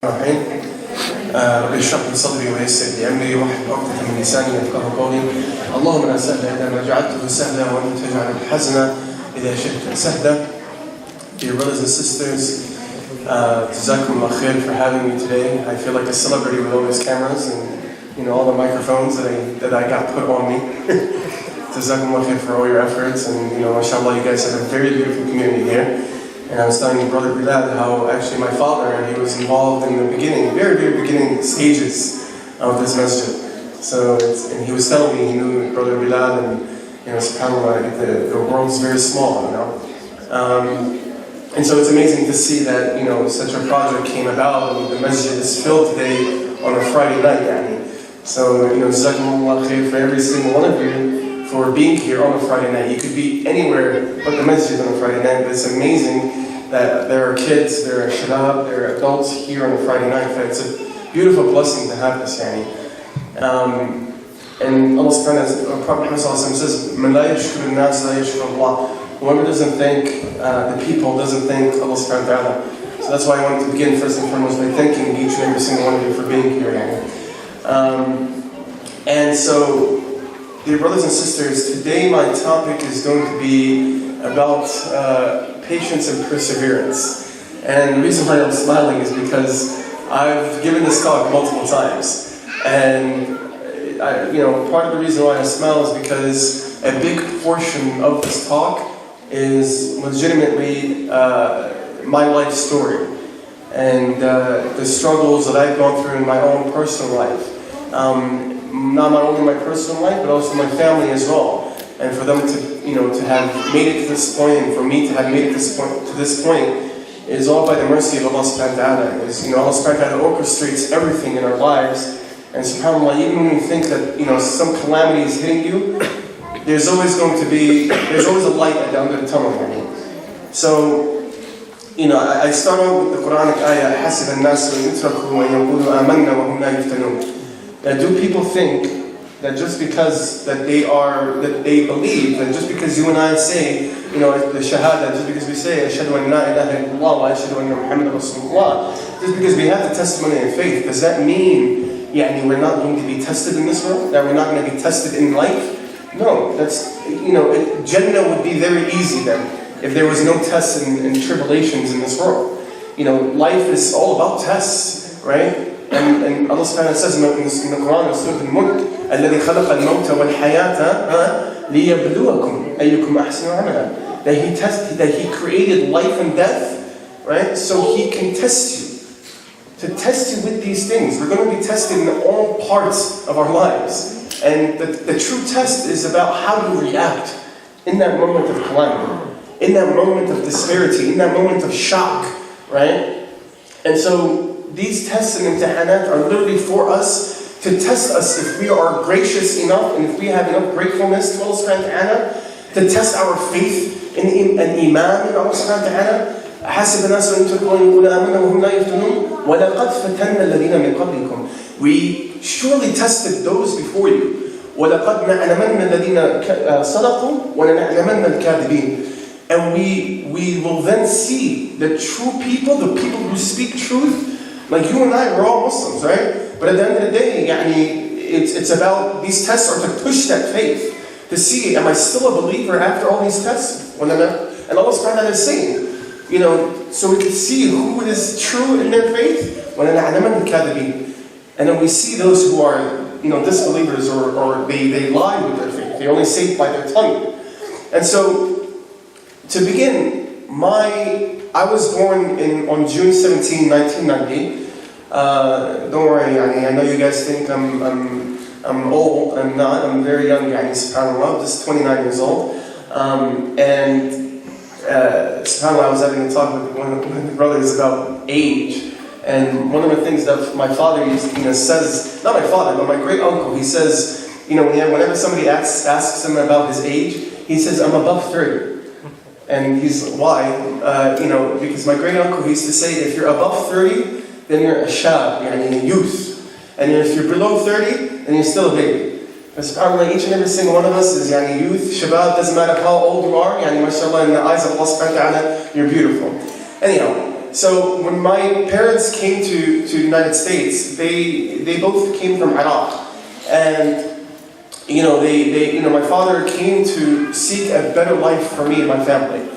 الرحيم رب اشرح لي صدري ويسر لي امري واحلل عقدة من لساني يفقهوا قولي اللهم لا سهل الا ما جعلته سهلا وانت تجعل الحزن اذا شئت سهلا. Dear brothers and sisters, Jazakumullah khair for having me today. I feel like a celebrity with all these cameras and all the microphones that I got put on me. Jazakumullah khair for all your efforts, and mashallah, you guys have a very beautiful community here. And I was telling Brother Bilal how actually my father, he was involved in the beginning, very, very beginning stages of this masjid. And he was telling me he knew Brother Bilal, and subhanAllah, the world's very small, and so it's amazing to see that, such a project came about, and the masjid is filled today on a Friday night, So, Jazakumullah khair for every single one of you for being here on a Friday night. You could be anywhere but the masjid on a Friday night, but it's amazing that there are kids, there are shabab, there are adults here on a Friday night. It's a beautiful blessing to have this, and Allah subhanahu wa ta'ala says, "Man la yashkur an-nas la yashkur Allah." Whoever doesn't thank the people doesn't thank Allah subhanahu wa ta'ala. So that's why I wanted to begin first and foremost by thanking each and every single one of you for being here, And so, dear brothers and sisters, today my topic is going to be about patience and perseverance. And the reason why I'm smiling is because I've given this talk multiple times. And part of the reason why I smile is because a big portion of this talk is legitimately my life story. And the struggles that I've gone through in my own personal life. Not only my personal life, but also my family as well. And for them to have made it to this point, and for me to have made it to this point, is all by the mercy of Allah subhanahu wa ta'ala. Allah subhanahu wa ta'ala orchestrates everything in our lives. And subhanAllah, even when you think that, some calamity is hitting you, there's always a light at the end of the tunnel. So, I start out with the Quranic ayah, حَسِبَ النَّاسُ أَن يُتْرَكُوا وَأَن يَقُولُوا آمَنَّا وَهُمْ لَا يُفْتَنُونَ. Do people think that just because that they believe, that just because you and I say, the shahada, just because we say, Ashhadu an la ilaha illallah wa ashhadu anna Muhammadan Rasulullah, just because we have the testimony of faith, does that mean, we're not going to be tested in this world? That we're not going to be tested in life? No, that's, Jannah would be very easy then, if there was no tests and tribulations in this world. Life is all about tests, right? And Allah subhanahu wa ta'ala says in the Quran, in Surat Al-Mulk, الَّذِي خَلَقَ الْمَوْتَ وَالْحَيَاةَ لِيَبْلُوَكُمْ أَيُّكُمْ أَحْسَنُ عَمَلًا. That He created life and death, right? So He can test you. To test you with these things. We're going to be tested in all parts of our lives. And the true test is about how you react in that moment of calamity, in that moment of disparity, in that moment of shock, right? And so, these tests and imtihanat are literally for us to test us if we are gracious enough and if we have enough gratefulness to Allah subhanahu wa ta'ala, to test our faith and iman in Allah subhanahu wa ta'ala. حَسِبَ النَّاسُ أَن يُتْرَكُوا أَن يَقُولُوا آمَنَّا وَهُمْ لَا يُفْتَنُونَ وَلَقَدْ فَتَنَّا الَّذِينَ مِن قَبْلِكُمْ. We surely tested those before you. وَلَقَدْ نَعْلَمَنَّ الَّذِينَ صَدَقُوا وَلَنَعْلَمَنَّ الْكَاذِبِينَ. And we will then see the true people, the people who speak truth. Like you and I, we're all Muslims, right? But at the end of the day, it's about, these tests are to push that faith. To see, am I still a believer after all these tests? And Allah subhanahu wa ta'ala is saying, so we can see who is true in their faith. And then we see those who are, disbelievers or they lie with their faith. They only say it by their tongue. And so, to begin, I was born on June 17, 1990. Don't worry, I know you guys think I'm old. I'm not. I'm very young, subhanAllah. I'm just 29 years old. SubhanAllah, I was having a talk with one of the brothers about age. And one of the things that my father says, not my father, but my great uncle, he says, whenever somebody asks him about his age, he says, I'm above 30. And why? Because my great uncle used to say, if you're above 30, then you're a shab, a youth. And if you're below 30, then you're still a baby. But subhanAllah, each and every single one of us is youth, shabab, doesn't matter how old you are, mashallah, in the eyes of Allah subhanahu wa ta'ala, you're beautiful. Anyhow, So when my parents came to the United States, they both came from Iraq. And my father came to seek a better life for me and my family.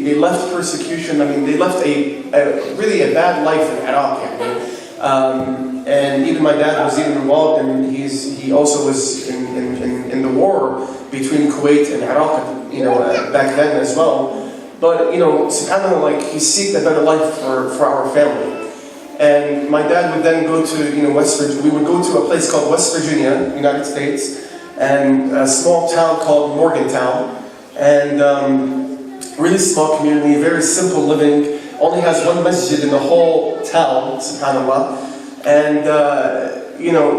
They left persecution. I mean, they left a really bad life in Iraq. And even my dad was even involved, and he also was in the war between Kuwait and Iraq, back then as well. But subhanAllah, like, he seeked a better life for our family. And my dad would then go to West Virginia. We would go to a place called West Virginia, United States, and a small town called Morgantown, and really small community, very simple living. Only has one masjid in the whole town, subhanAllah. And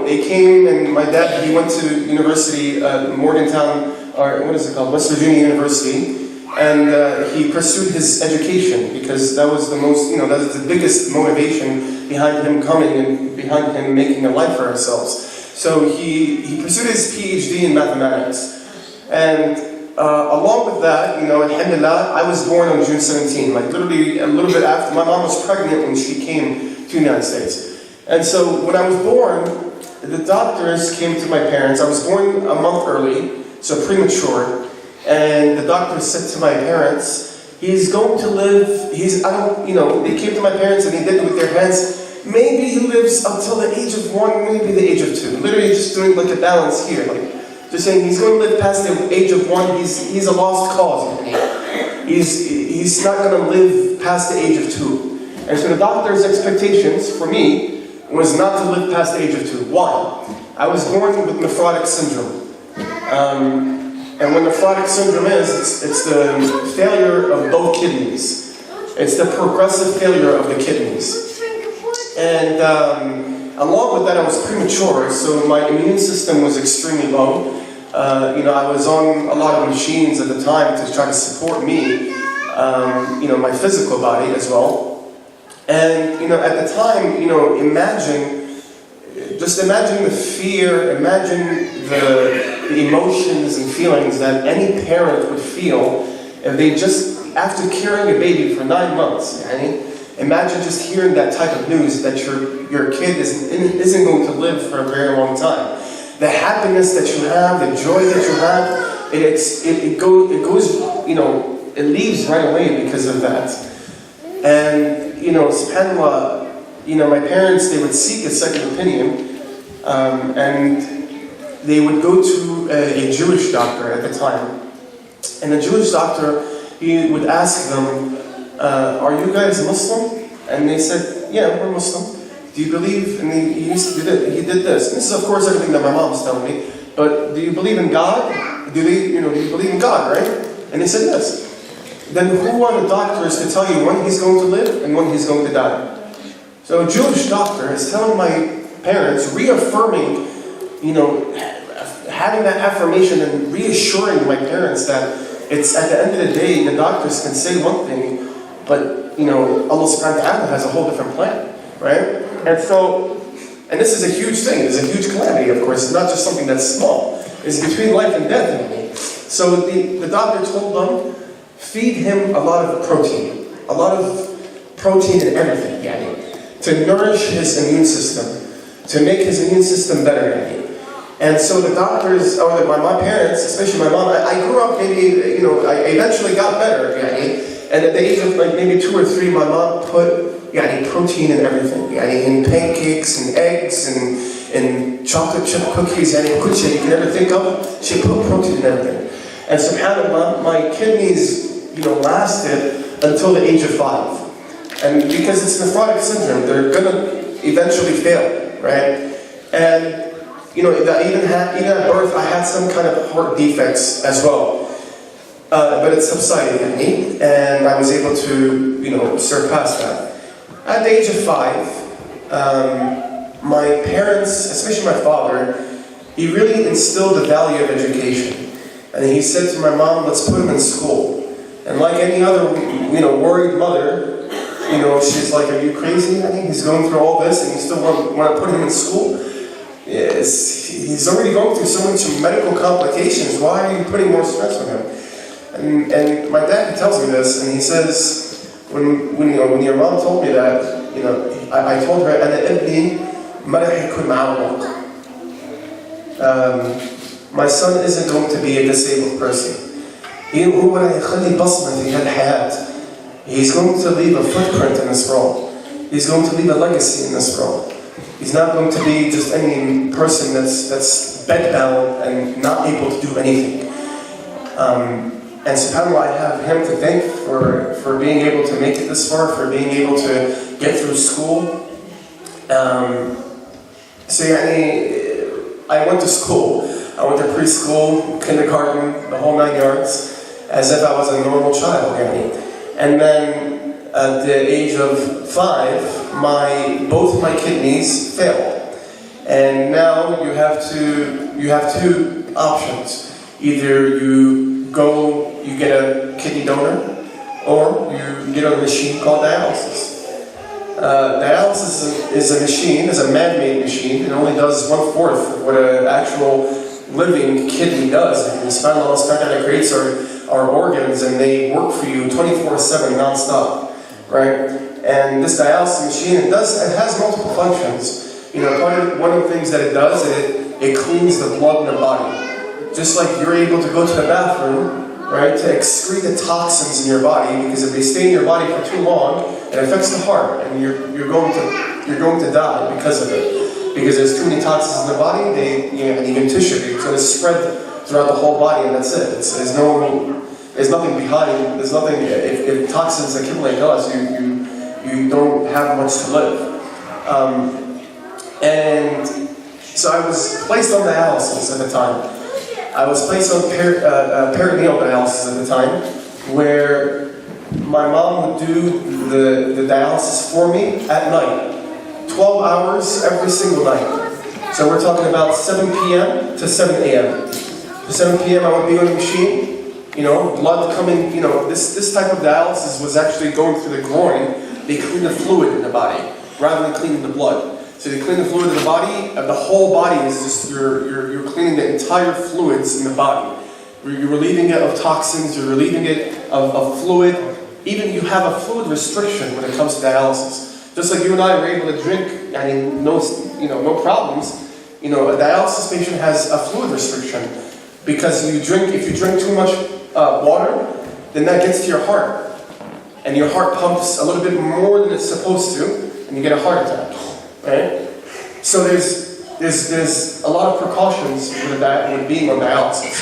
they came, and my dad, he went to university, Morgantown, or what is it called, West Virginia University. And he pursued his education, because that was the most, that was the biggest motivation behind him coming and behind him making a life for ourselves. So he pursued his PhD in mathematics. And along with that, alhamdulillah, I was born on June 17, like literally a little bit after. My mom was pregnant when she came to the United States. And so when I was born, the doctors came to my parents. I was born a month early, so premature. And the doctor said to my parents, he's going to live, they came to my parents and they did it with their hands. Maybe he lives until the age of 1, maybe the age of 2. Literally just doing like a balance here. Like, just saying he's going to live past the age of 1, he's a lost cause. He's not going to live past the age of 2. And so the doctor's expectations for me was not to live past the age of 2. Why? I was born with nephrotic syndrome. And what nephrotic syndrome is, it's the failure of both kidneys. It's the progressive failure of the kidneys. And along with that, I was premature, so my immune system was extremely low. I was on a lot of machines at the time to try to support me, my physical body as well. And, at the time, imagine the fear, imagine the emotions and feelings that any parent would feel if they just, after carrying a baby for 9 months, imagine just hearing that type of news that your kid isn't going to live for a very long time. The happiness that you have, the joy that you have, it goes, it leaves right away because of that. And, subhanAllah, my parents, they would seek a second opinion, and they would go to a Jewish doctor at the time. And the Jewish doctor, he would ask them, are you guys Muslim? And they said, yeah, we're Muslim. Do you believe? And he used to do this. He did this. This is, of course, everything that my mom's telling me. But do you believe in God? Do you believe in God, right? And they said yes. Then who are the doctors to tell you when he's going to live and when he's going to die? So a Jewish doctor is telling my parents, reaffirming, having that affirmation and reassuring my parents that it's, at the end of the day, the doctors can say one thing, but Allah subhanahu wa ta'ala has a whole different plan, right? And this is a huge thing, it's a huge calamity, of course. It's not just something that's small. It's between life and death. So the doctor told them, feed him a lot of protein in everything, to nourish his immune system, to make his immune system better. And so the doctors, or my parents, especially my mom, I grew up maybe, I eventually got better, and at the age of like maybe 2 or 3, my mom put protein in everything, in pancakes and eggs and chocolate chip cookies, kucha you can ever think of, she put protein in everything. And subhanAllah, my kidneys, lasted until the age of 5. And because it's nephrotic syndrome, they're gonna eventually fail, right? And even at birth, I had some kind of heart defects as well. But it subsided in me, and I was able to, surpass that. At the age of 5, my parents, especially my father, he really instilled the value of education. And he said to my mom, let's put him in school. And like any other, worried mother, she's like, are you crazy? He's going through all this and you still want to put him in school? Yes, he's already going through so much medical complications. Why are you putting more stress on him? And my dad tells me this, and he says, when your mom told me that, I told her, أنا ابني ما راح يكون معوق. My son isn't going to be a disabled person. هو راح يخلي بصمة في هالحياة. He's going to leave a footprint in this world. He's going to leave a legacy in this world. He's not going to be just any person that's bedbound and not able to do anything. And subhanAllah, I have him to thank for being able to make it this far, for being able to get through school. I went to school. I went to preschool, kindergarten, the whole 9 yards, as if I was a normal child. And then at the age of 5, both my kidneys failed. And now you have two options. Either you get a kidney donor, or you get on a machine called dialysis. Dialysis is a machine, is a man-made machine. It only does 1/4 of what an actual living kidney does. And subhanAllah creates our organs, and they work for you 24/7 non-stop, right? And this dialysis machine, it has multiple functions. One of the things that it does, it cleans the blood in the body. Just like you're able to go to the bathroom, right, to excrete the toxins in your body, because if they stay in your body for too long, it affects the heart, and you're going to die because of it. Because there's too many toxins in the body, and even tissue, it's going to spread throughout the whole body, and that's it. There's nothing behind. There's nothing. If toxins accumulate to us, you don't have much to live. And so I was placed on dialysis at the time. I was placed on peritoneal dialysis at the time, where my mom would do the dialysis for me at night, 12 hours every single night. So we're talking about 7 p.m. to 7 a.m. To 7 p.m. I would be on the machine, blood coming. This type of dialysis was actually going through the groin. They clean the fluid in the body rather than cleaning the blood. So they clean the fluid in the body, and the whole body is just, you're cleaning the entire fluids in the body. You're relieving it of toxins, you're relieving it of fluid. Even you have a fluid restriction when it comes to dialysis. Just like you and I were able to drink, no problems. A dialysis patient has a fluid restriction. Because if you drink too much water, then that gets to your heart. And your heart pumps a little bit more than it's supposed to, and you get a heart attack. Right? So there's a lot of precautions with being on dialysis.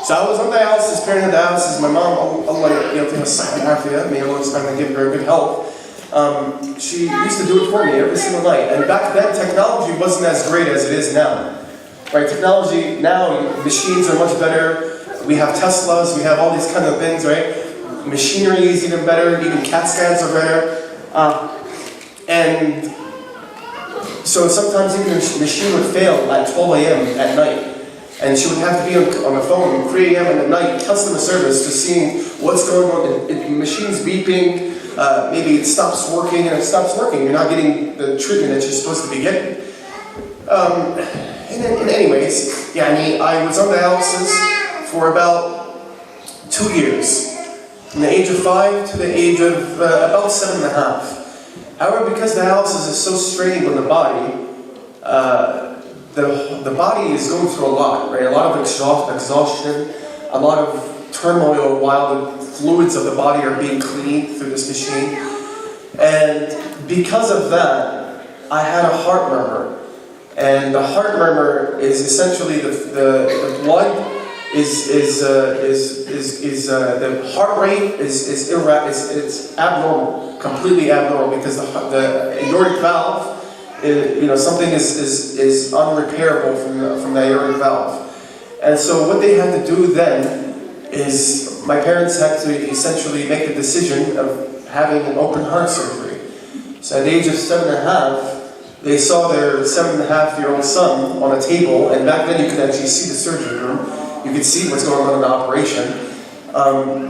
So I was on dialysis, peritoneal dialysis. My mom, Allah may Allah give her good health. She used to do it for me every single night. And back then, technology wasn't as great as it is now. Right? Technology now, machines are much better. We have Teslas, we have all these kind of things, right? Machinery is even better, even CAT scans are better. And so sometimes even the machine would fail at 12 a.m. at night. And she would have to be on the phone 3 a.m. at night, customer service, just seeing what's going on. The machine's beeping, maybe it stops working, and it stops working. You're not getting the treatment that you're supposed to be getting. Anyways, I was on dialysis for about 2 years. From the age of 5 to the age of about 7.5. However, because dialysis is so straining on the body, the body is going through a lot, right? A lot of exhaustion, a lot of turmoil while the fluids of the body are being cleaned through this machine. And because of that, I had a heart murmur. And the heart murmur is essentially the blood the heart rate is abnormal, completely abnormal, because the aortic valve, something is unrepairable from the aortic valve. And so what they had to do then is my parents had to essentially make the decision of having an open heart surgery. So at the age of 7.5, they saw their 7.5-year-old son on a table, and back then you could actually see the surgery room. You could see what's going on in the operation.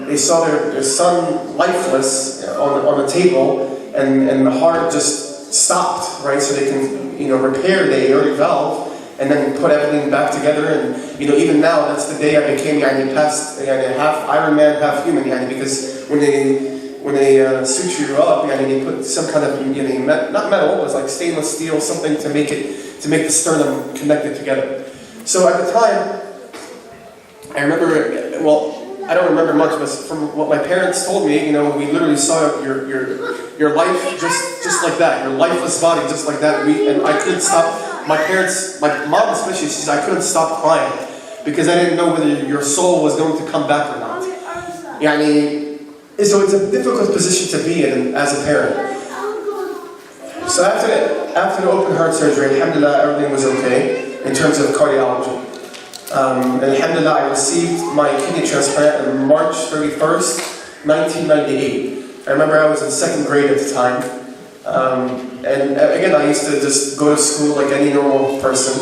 They saw their son lifeless on the table, and the heart just stopped, right? So they can, repair the aortic valve and then put everything back together. And even now, that's the day I became half Iron Man, half human, because when they suture you up, and they put some kind of, not metal, it was like stainless steel, something to make the sternum connected together. So at the time, I remember, well, I don't remember much, but from what my parents told me, we literally saw your life just like that, your lifeless body just like that. And I couldn't stop. My parents, my mom especially, she said I couldn't stop crying because I didn't know whether your soul was going to come back or not. So it's a difficult position to be in as a parent. So after the open heart surgery, alhamdulillah, everything was okay in terms of cardiology. And alhamdulillah, I received my kidney transplant on March 31st, 1998. I remember I was in second grade at the time. And again, I used to just go to school like any normal person.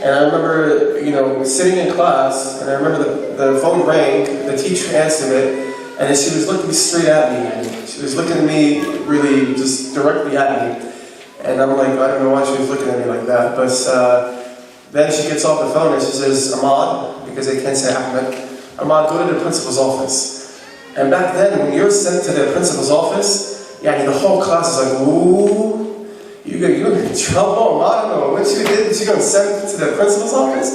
And I remember, sitting in class, and I remember the phone rang, the teacher answered it, and she was looking straight at me. And she was looking at me really just directly at me. And I'm like, I don't know why she was looking at me like that. But then she gets off the phone and she says, Ahmad, because they can't say Ahmad, Ahmad, go to the principal's office. And back then, when you're sent to the principal's office, the whole class is like, ooh, you're in trouble, I don't know what you did, you got sent to the principal's office,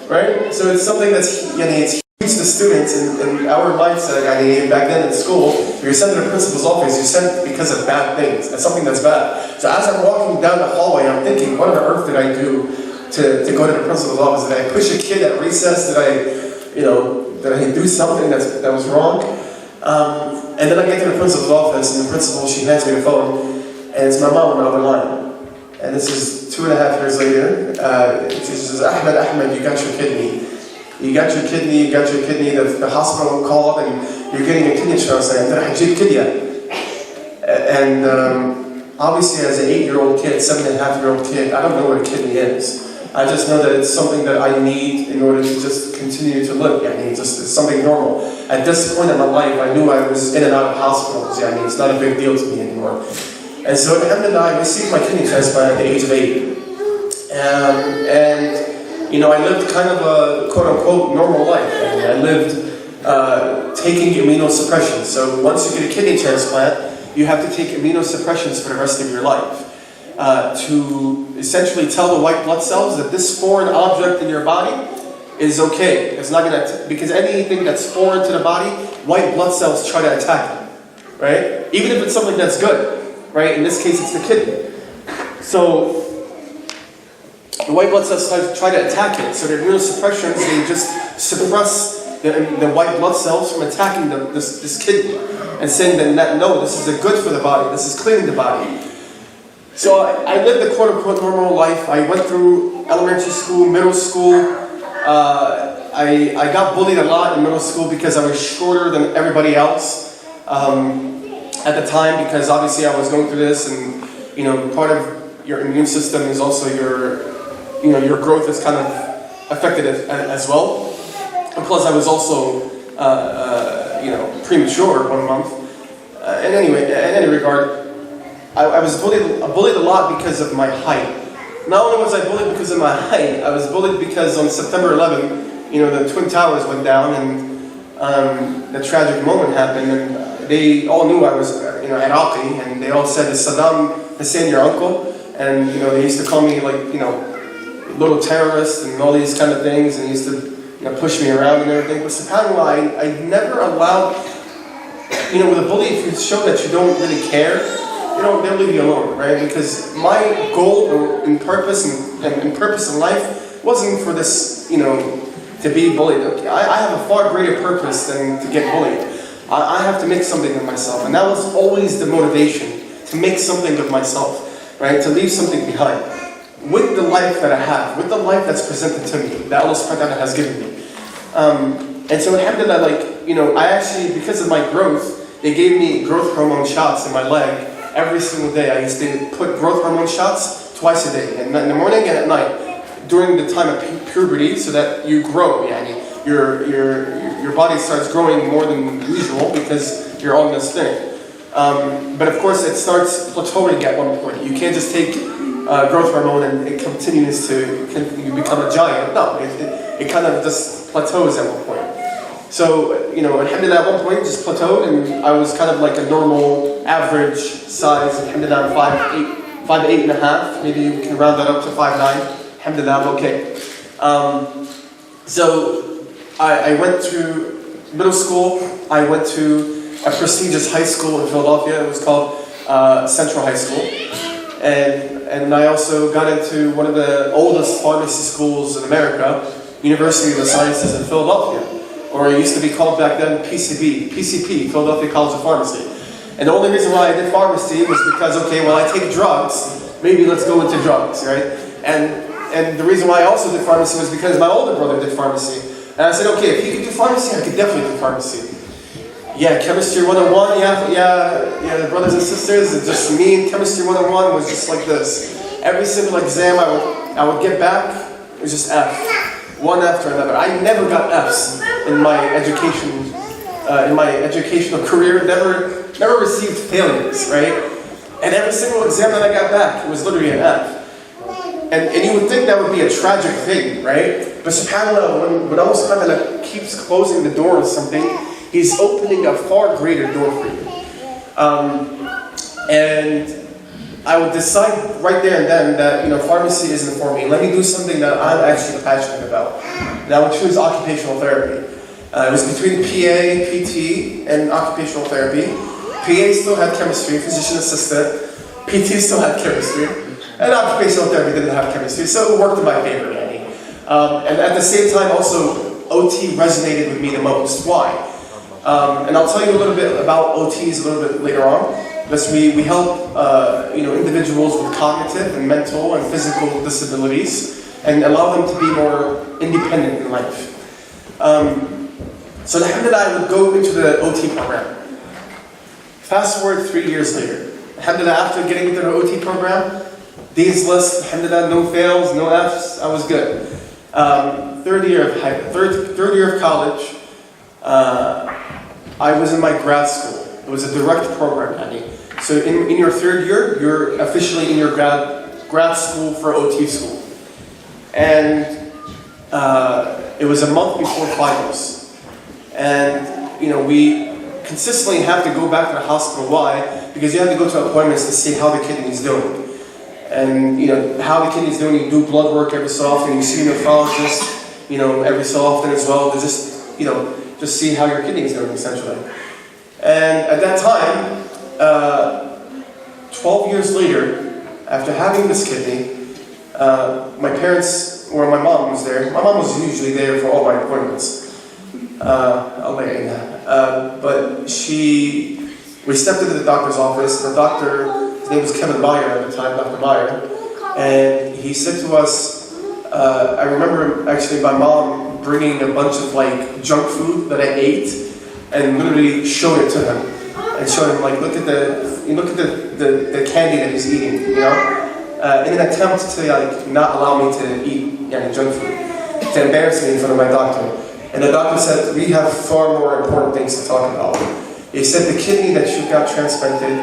right? So it's something that's, it's huge to students in our mindset, back then in school, if you're sent to the principal's office, you're sent because of bad things, that's something that's bad. So as I'm walking down the hallway, I'm thinking, what on earth did I do to go to the principal's office? Did I push a kid at recess? Did I do something that was wrong? And then I get to the principal's office, and the principal, she hands me the phone, and it's my mom on the other line. And this is 2.5 years later. She says, Ahmad, you got your kidney. You got your kidney, the hospital called, and you're getting a kidney transplant. And obviously as an 8-year-old kid, 7.5-year-old kid, I don't know what a kidney is. I just know that it's something that I need in order to just continue to live. It's something normal. At this point in my life, I knew I was in and out of hospitals. It's not a big deal to me anymore. And so alhamdulillah, I received my kidney transplant at the age of 8. I lived kind of a quote-unquote normal life. I lived taking immunosuppression. So once you get a kidney transplant, you have to take immunosuppressions for the rest of your life. To essentially tell the white blood cells that this foreign object in your body is okay. It's not gonna, because anything that's foreign to the body, white blood cells try to attack it, right? Even if it's something that's good, right? In this case, it's the kidney. So the white blood cells try to attack it. So the immunosuppressions, they just suppress the white blood cells from attacking this kidney and saying that no, this is good for the body. This is cleaning the body. So I lived a quote-unquote normal life. I went through elementary school, middle school. I got bullied a lot in middle school because I was shorter than everybody else at the time, because obviously I was going through this, and part of your immune system is also your growth is kind of affected as well. And plus I was also premature 1 month. In any regard, I was bullied a lot because of my height. Not only was I bullied because of my height, I was bullied because on September 11, the Twin Towers went down, and the tragic moment happened, and they all knew I was Iraqi, and they all said, "Is Saddam Hussein your uncle?" And they used to call me little terrorist and all these kind of things, and they used to push me around and everything. But subhanAllah, I never allowed, with a bully, if you show that you don't really care, they'll leave you alone, right? Because my goal and purpose and purpose in life wasn't for this, to be bullied. I have a far greater purpose than to get bullied. I have to make something of myself, and that was always the motivation, to make something of myself, right? To leave something behind. With the life that I have, with the life that's presented to me, that Allah subhanahu wa ta'ala has given me. And so alhamdulillah, I actually, because of my growth, they gave me growth hormone shots in my leg every single day. I used to put growth hormone shots twice a day, in the morning and at night, during the time of puberty, so that you grow. Your body starts growing more than usual because you're on this thing. But of course, it starts plateauing at one point. You can't just take growth hormone and it continues you become a giant. No, it kind of just plateaus at one point. So, alhamdulillah, at one point, it just plateaued, and I was kind of like a normal average size, alhamdulillah, 5'8", maybe you can round that up to 5'9", alhamdulillah, I'm okay. So I went to middle school, I went to a prestigious high school in Philadelphia. It was called Central High School. And I also got into one of the oldest pharmacy schools in America, University of the Sciences in Philadelphia, or it used to be called back then PCP, Philadelphia College of Pharmacy. And the only reason why I did pharmacy was because, okay, well, I take drugs, maybe let's go into drugs, right? And the reason why I also did pharmacy was because my older brother did pharmacy. And I said, okay, if he could do pharmacy, I could definitely do pharmacy. Yeah, chemistry 101, yeah, the brothers and sisters, it's just me and chemistry 101 was just like this. Every single exam I would get back, it was just F, one after another. I never got Fs in my education, in my educational career, never received failures, right? And every single exam that I got back, it was literally an F. And you would think that would be a tragic thing, right? But subhanAllah, when Allah subhanahu wa ta'ala keeps closing the door of something, He's opening a far greater door for you. And I would decide right there and then that pharmacy isn't for me. Let me do something that I'm actually passionate about. And I would choose occupational therapy. It was between PA, PT, and occupational therapy. PA still had chemistry, physician assistant. PT still had chemistry. And occupational therapy didn't have chemistry, so it worked in my favor, Annie. And at the same time, also, OT resonated with me the most. Why? And I'll tell you a little bit about OTs a little bit later on. Because we help individuals with cognitive and mental and physical disabilities and allow them to be more independent in life. So alhamdulillah, I would go into the OT program. Fast forward 3 years later. Alhamdulillah, after getting into the OT program, D's list, alhamdulillah, no fails, no F's, I was good. Third year of college, I was in my grad school. It was a direct program, Annie. So in your third year, you're officially in your grad school for OT school. And it was a month before finals. And we consistently have to go back to the hospital. Why? Because you have to go to appointments to see how the kidney's doing. And how the kidney's doing, you do blood work every so often, you see a nephrologist, every so often as well, to just see how your kidney is doing, essentially. And at that time, 12 years later, after having this kidney, my parents, or my mom was there. My mom was usually there for all my appointments. But we stepped into the doctor's office. The doctor, his name was Kevin Meyer at the time, Dr. Meyer, and he said to us, I remember actually my mom bringing a bunch of junk food that I ate, and literally showed it to him, and showed him look at the candy that he's eating, in an attempt to not allow me to eat junk food, to embarrass me in front of my doctor. And the doctor said, we have far more important things to talk about. He said the kidney that you got transplanted,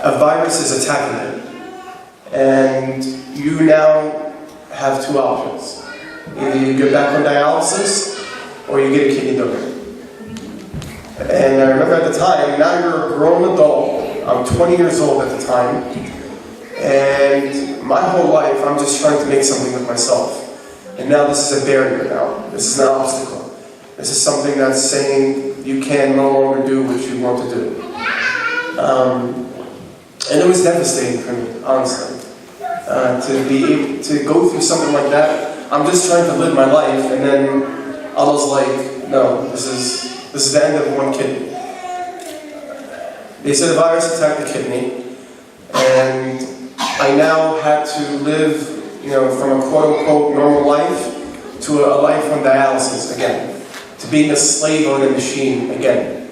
a virus is attacking it. And you now have two options. Either you get back on dialysis, or you get a kidney donor. And I remember at the time, now you're a grown adult, I'm 20 years old at the time, and my whole life I'm just trying to make something of myself. And now this is a barrier now. This is an obstacle. This is something that's saying you can no longer do what you want to do. And it was devastating for me, honestly. To be able to go through something like that. I'm just trying to live my life, and then Allah's like, no, this is the end of one kidney. They said the virus attacked the kidney, and I now had to live, from a quote-unquote normal life to a life on dialysis again. To being a slave on a machine again.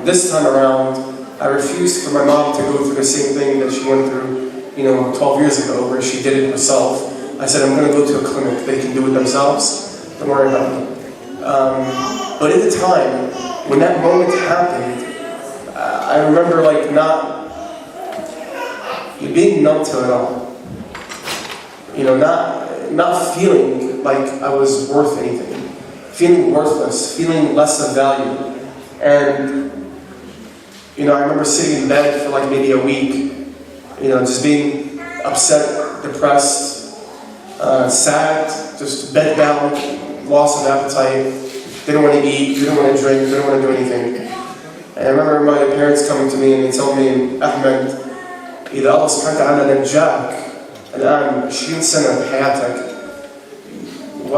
This time around, I refused for my mom to go through the same thing that she went through, 12 years ago, where she did it herself. I said, I'm going to go to a clinic. They can do it themselves. Don't worry about me. But at the time, when that moment happened, I remember being numb to it all. Not feeling like I was worth anything. Feeling worthless, feeling less of value. And I remember sitting in bed for like maybe a week, just being upset, depressed, sad, just bed bound, loss of appetite, didn't want to eat, didn't want to drink, didn't want to do anything. And I remember my parents coming to me and they told me, Ahmad, إذا الله سبحانه وتعالى نجاك الآن 20 سنة بحياتك, if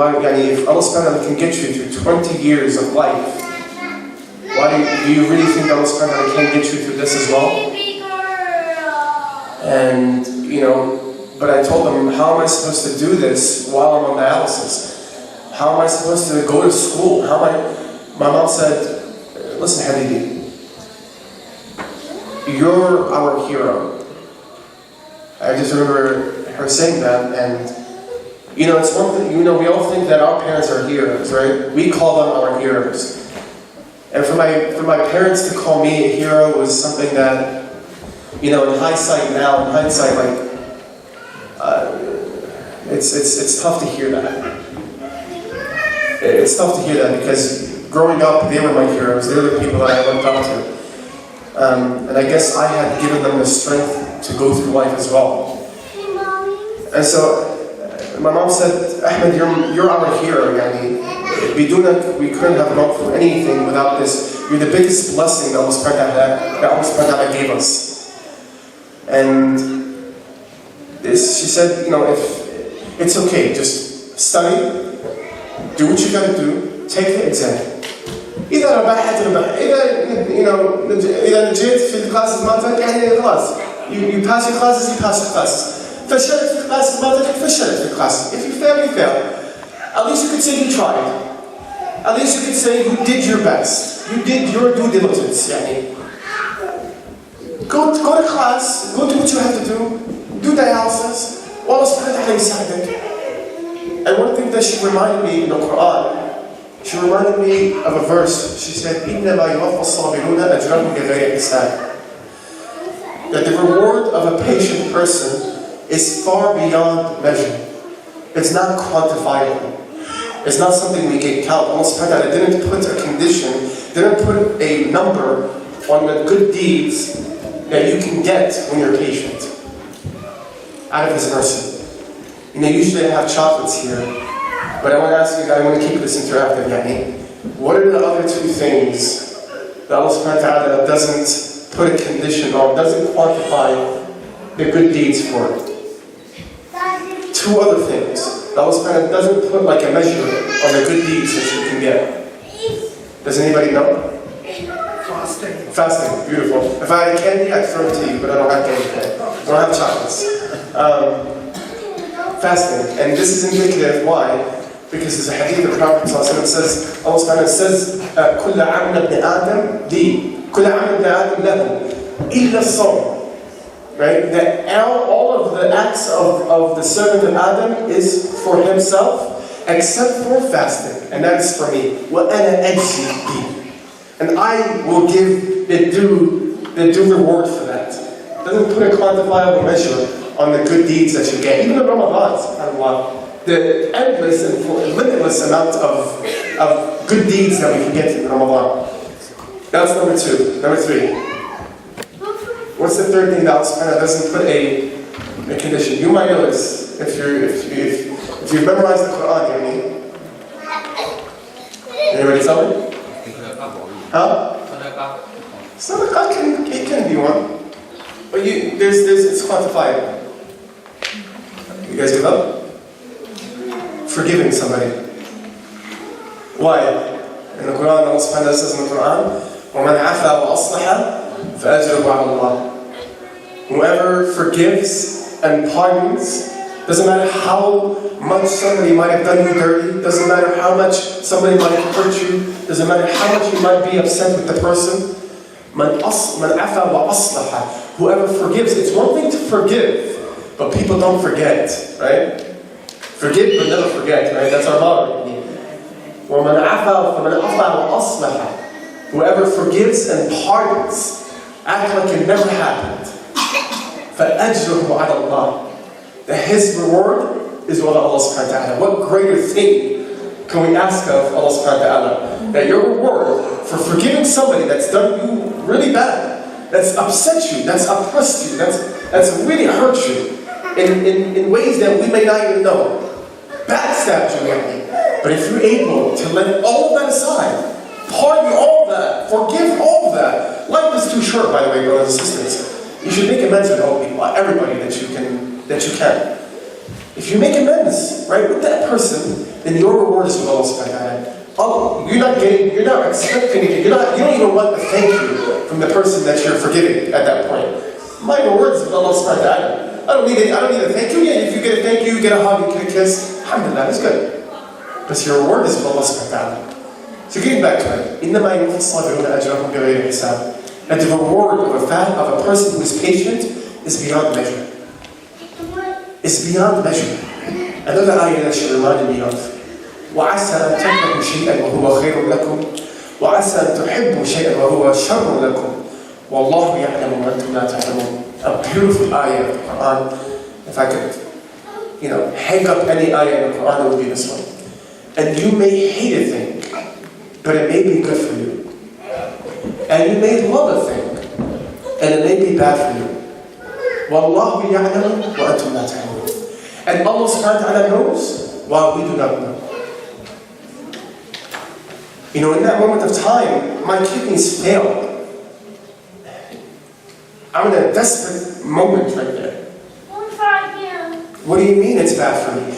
Allah subhanahu wa ta'ala can get you through 20 years of life, do you really think Allah subhanahu wa ta'ala can get you through this as well? And, but I told them, how am I supposed to do this while I'm on dialysis? How am I supposed to go to school? My mom said, listen, Habibi, you're our hero. I just remember her saying that, and it's one thing, we all think that our parents are heroes, right? We call them our heroes. And for my parents to call me a hero was something that, in hindsight, it's tough to hear that. It's tough to hear that because growing up, they were my heroes. They were the people that I looked up to. And I guess I had given them the strength to go through life as well. And so, my mom said, Ahmed, you're our hero, we couldn't have gone through anything without this. You're the biggest blessing that Allah subhanahu wa ta'ala gave us. And she said, if it's okay, just study, do what you gotta do, take the exam. إذا ربحت ربح. إذا نجيت في الكلاسز مالتك خلاص. You pass your classes, you pass your classes. فشلت في الكلاسز مالتك, فشلت في الكلاسز. If you fail, you fail. At least you could say you tried. At least you could say you did your best. You did your due diligence. Go to class, go do what you have to do dialysis. Allah subhanahu wa ta'ala يساعدك. And one thing that she reminded me in the Quran, she reminded me of a verse. She said, إِنَّمَا يُوَفَّى الصَّابِرُونَ أَجْرَهُمْ بِغَيْرِ حِسَابٍ. That the reward of a patient person is far beyond measure. It's not quantifiable. It's not something we can count. Allah subhanahu wa ta'ala didn't put a condition, didn't put a number on the good deeds that you can get when you're patient. Out of His mercy. Usually I have chocolates here, but I want to ask you guys, I want to keep this interactive, what are the other two things that Allah subhanahu wa ta'ala doesn't put a condition on, doesn't quantify the good deeds for? Two other things. Allah subhanahu wa ta'ala doesn't put like a measure on the good deeds that you can get. Does anybody know? Fasting, beautiful. If I had candy, I'd throw it to you, but I don't have candy today. I don't have chocolates. Fasting, and this is indicative. Why? Because there's a hadith of the Prophet ﷺ says, Allah subhanahu wa ta'ala says, كل عمل ابن آدم لي, كل عمل ابن آدم له, إلا الصوم. Right? That all of the acts of the servant of Adam is for himself, except for fasting, and that is for me. وَأَنَا أَجْزِي بِهِ. And I will give the due reward for that. It doesn't put a quantifiable measure on the good deeds that you get. Even in Ramadan, subhanAllah, the endless and limitless amount of good deeds that we can get in Ramadan. That's number two. Number three. What's the third thing that Allah subhanahu wa ta'ala doesn't put a condition? You might know this if you've memorized the Quran, Anybody tell me? Huh? Sadaqah can be one. But it's quantifiable. You guys give up? Forgiving somebody. Why? In the Quran, Allah subhanahu wa ta'ala says in the Quran, وَمَنْ عَفَى وَأَصْلَحَ فَأَجْرُهُ عَلَى اللَّهِ. Whoever forgives and pardons, doesn't matter how much somebody might have done you dirty, doesn't matter how much somebody might have hurt you, doesn't matter how much you might be upset with the person. مَنْ عَفَى وَأَصْلَحَ. Whoever forgives, it's one thing to forgive, but people don't forget, right? Forgive but never forget, right? That's our motto. وَمَنْ عَفَى وَأَصْلَحَ. Whoever forgives and pardons, act like it never happened. فَأَجْرُهُ عَلَى اللَّهِ. That his reward is with Allah subhanahu wa ta'ala. What greater thing can we ask of Allah subhanahu wa ta'ala? That your reward for forgiving somebody that's done you really bad, that's upset you, that's oppressed you, that's really hurt you in ways that we may not even know. Backstabbed you lately. But if you're able to let all of that aside, pardon all of that, forgive all of that. Life is too short, by the way, brothers and sisters. You should make amends with all people, everybody that you can. If you make amends, right, with that person, then your reward is with Allah subhanahu wa ta'ala. You're not expecting it. You don't even want a thank you from the person that you're forgiving at that point. My reward is with Allah subhanahu wa ta'ala. I don't need a thank you. Yeah, if you get a thank you, you get a hug, you get a kiss. Alhamdulillah, that's good. But your reward is with Allah subhanahu wa ta'ala. So getting back to it, إِنَّمَا يُوفَى الصَّابِرُونَ أَجْرَهُمْ بِغَيْرِ حِسَابٍ. And the reward of a person who is patient is beyond measure. It's beyond measure. Another ayah that she reminded me of. وَعَسَى أَن تَكْرَهُوا شَيْئًا وَهُوَ خَيْرٌ لَكُمْ وَعَسَى أَن تُحِبُّوا شَيْئًا وَهُوَ شَرٌّ لَكُمْ وَاللَّهُ يَعْلَمُ وَأَنْتُمْ لَا تَعْلَمُونَ. A beautiful ayah of the Quran. If I could, hang up any ayah in the Quran, it would be this one. And you may hate a thing, but it may be good for you. And you may love a thing, and it may be bad for you. وَاللَّهُ يَعْلَمُ وَأَنْتُمْ لَا تَعْلَمُونَ. And Allah subhanahu wa ta'ala knows, while we do not know. In that moment of time, my kidneys failed. I'm in a desperate moment right there. What do you mean it's bad for me?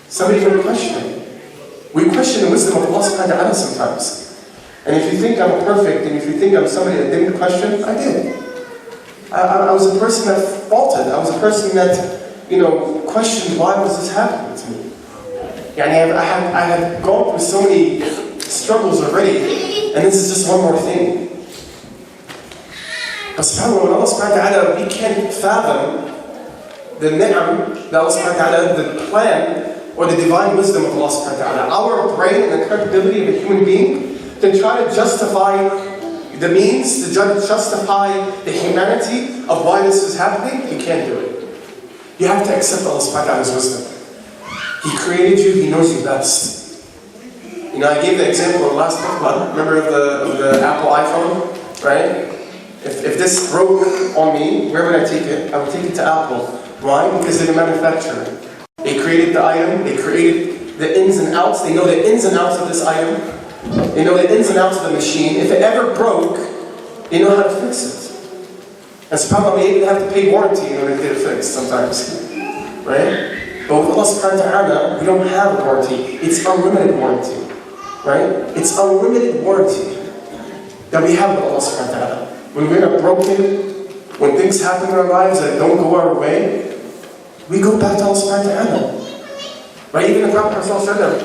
Somebody may question it. We question the wisdom of Allah subhanahu wa ta'ala sometimes. And if you think I'm perfect, and if you think I'm somebody that didn't question, I did. I was a person that faulted. I was a person that, questioned why was this happening to me. I had gone through so many struggles already, and this is just one more thing. But subhanAllah, when Allah subhanahu wa ta'ala, we can't fathom the ni'am, Allah subhanahu wa ta'ala, the plan, or the divine wisdom of Allah subhanahu wa ta'ala. Our brain and the capability of a human being to try to justify the means, to justify the humanity of why this is happening, you can't do it. You have to accept Allah subhanahu wa ta'ala's wisdom. He created you, He knows you best. I gave the example of the last month, remember of the Apple iPhone, right? If this broke on me, where would I take it? I would take it to Apple. Why? Because they're the manufacturer. They created the item, they created the ins and outs, they know the ins and outs of this item, they know the ins and outs of the machine. If it ever broke, they know how to fix it. And subhanAllah, we even have to pay warranty in order to get it fixed sometimes. Right? But with Allah subhanahu wa ta'ala, we don't have a warranty. It's unlimited warranty. Right? It's unlimited warranty that we have with Allah subhanahu wa ta'ala. When we're broken, when things happen in our lives that don't go our way, we go back to Allah subhanahu wa ta'ala. Right? Even the Prophet Allah subhanahu wa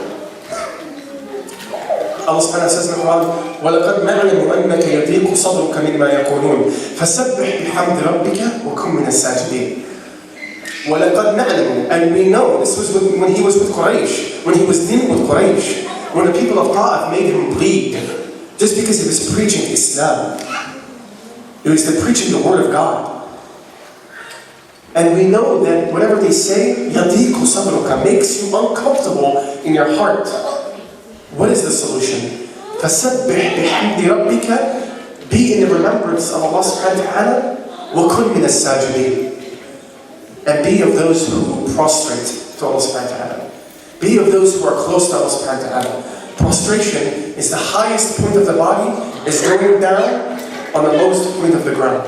ta'ala says in the Quran, وَلَقَدْ نَعْلَمُ أَنَّكَ يَضِيقُ صَدْرُكَ مِمَّا يَقُولُونَ فَسَبِّحْ بِحَمْدِ رَبِّكَ وَكُن مِّنَ السَّاجِدِينَ. وَلَقَدْ نَعْلَمُ, and we know, this was when he was with Quraysh, when he was dealing with Quraysh, when the people of Ta'if made him bleed, just because he was preaching Islam. It was the preaching the word of God. And we know that whatever they say, يَضِيقُ صَدْرُكَ, makes you uncomfortable in your heart. What is the solution? فَسَبِّحْ بِحَمْدِ رَبِّكَ, be in the remembrance of Allah subhanahu wa ta'ala, وَكُن مِّنَ السَّاجِدِينَ, and be of those who prostrate to Allah subhanahu wa ta'ala. Be of those who are close to Allah subhanahu wa ta'ala. Prostration is the highest point of the body, is going down on the lowest point of the ground.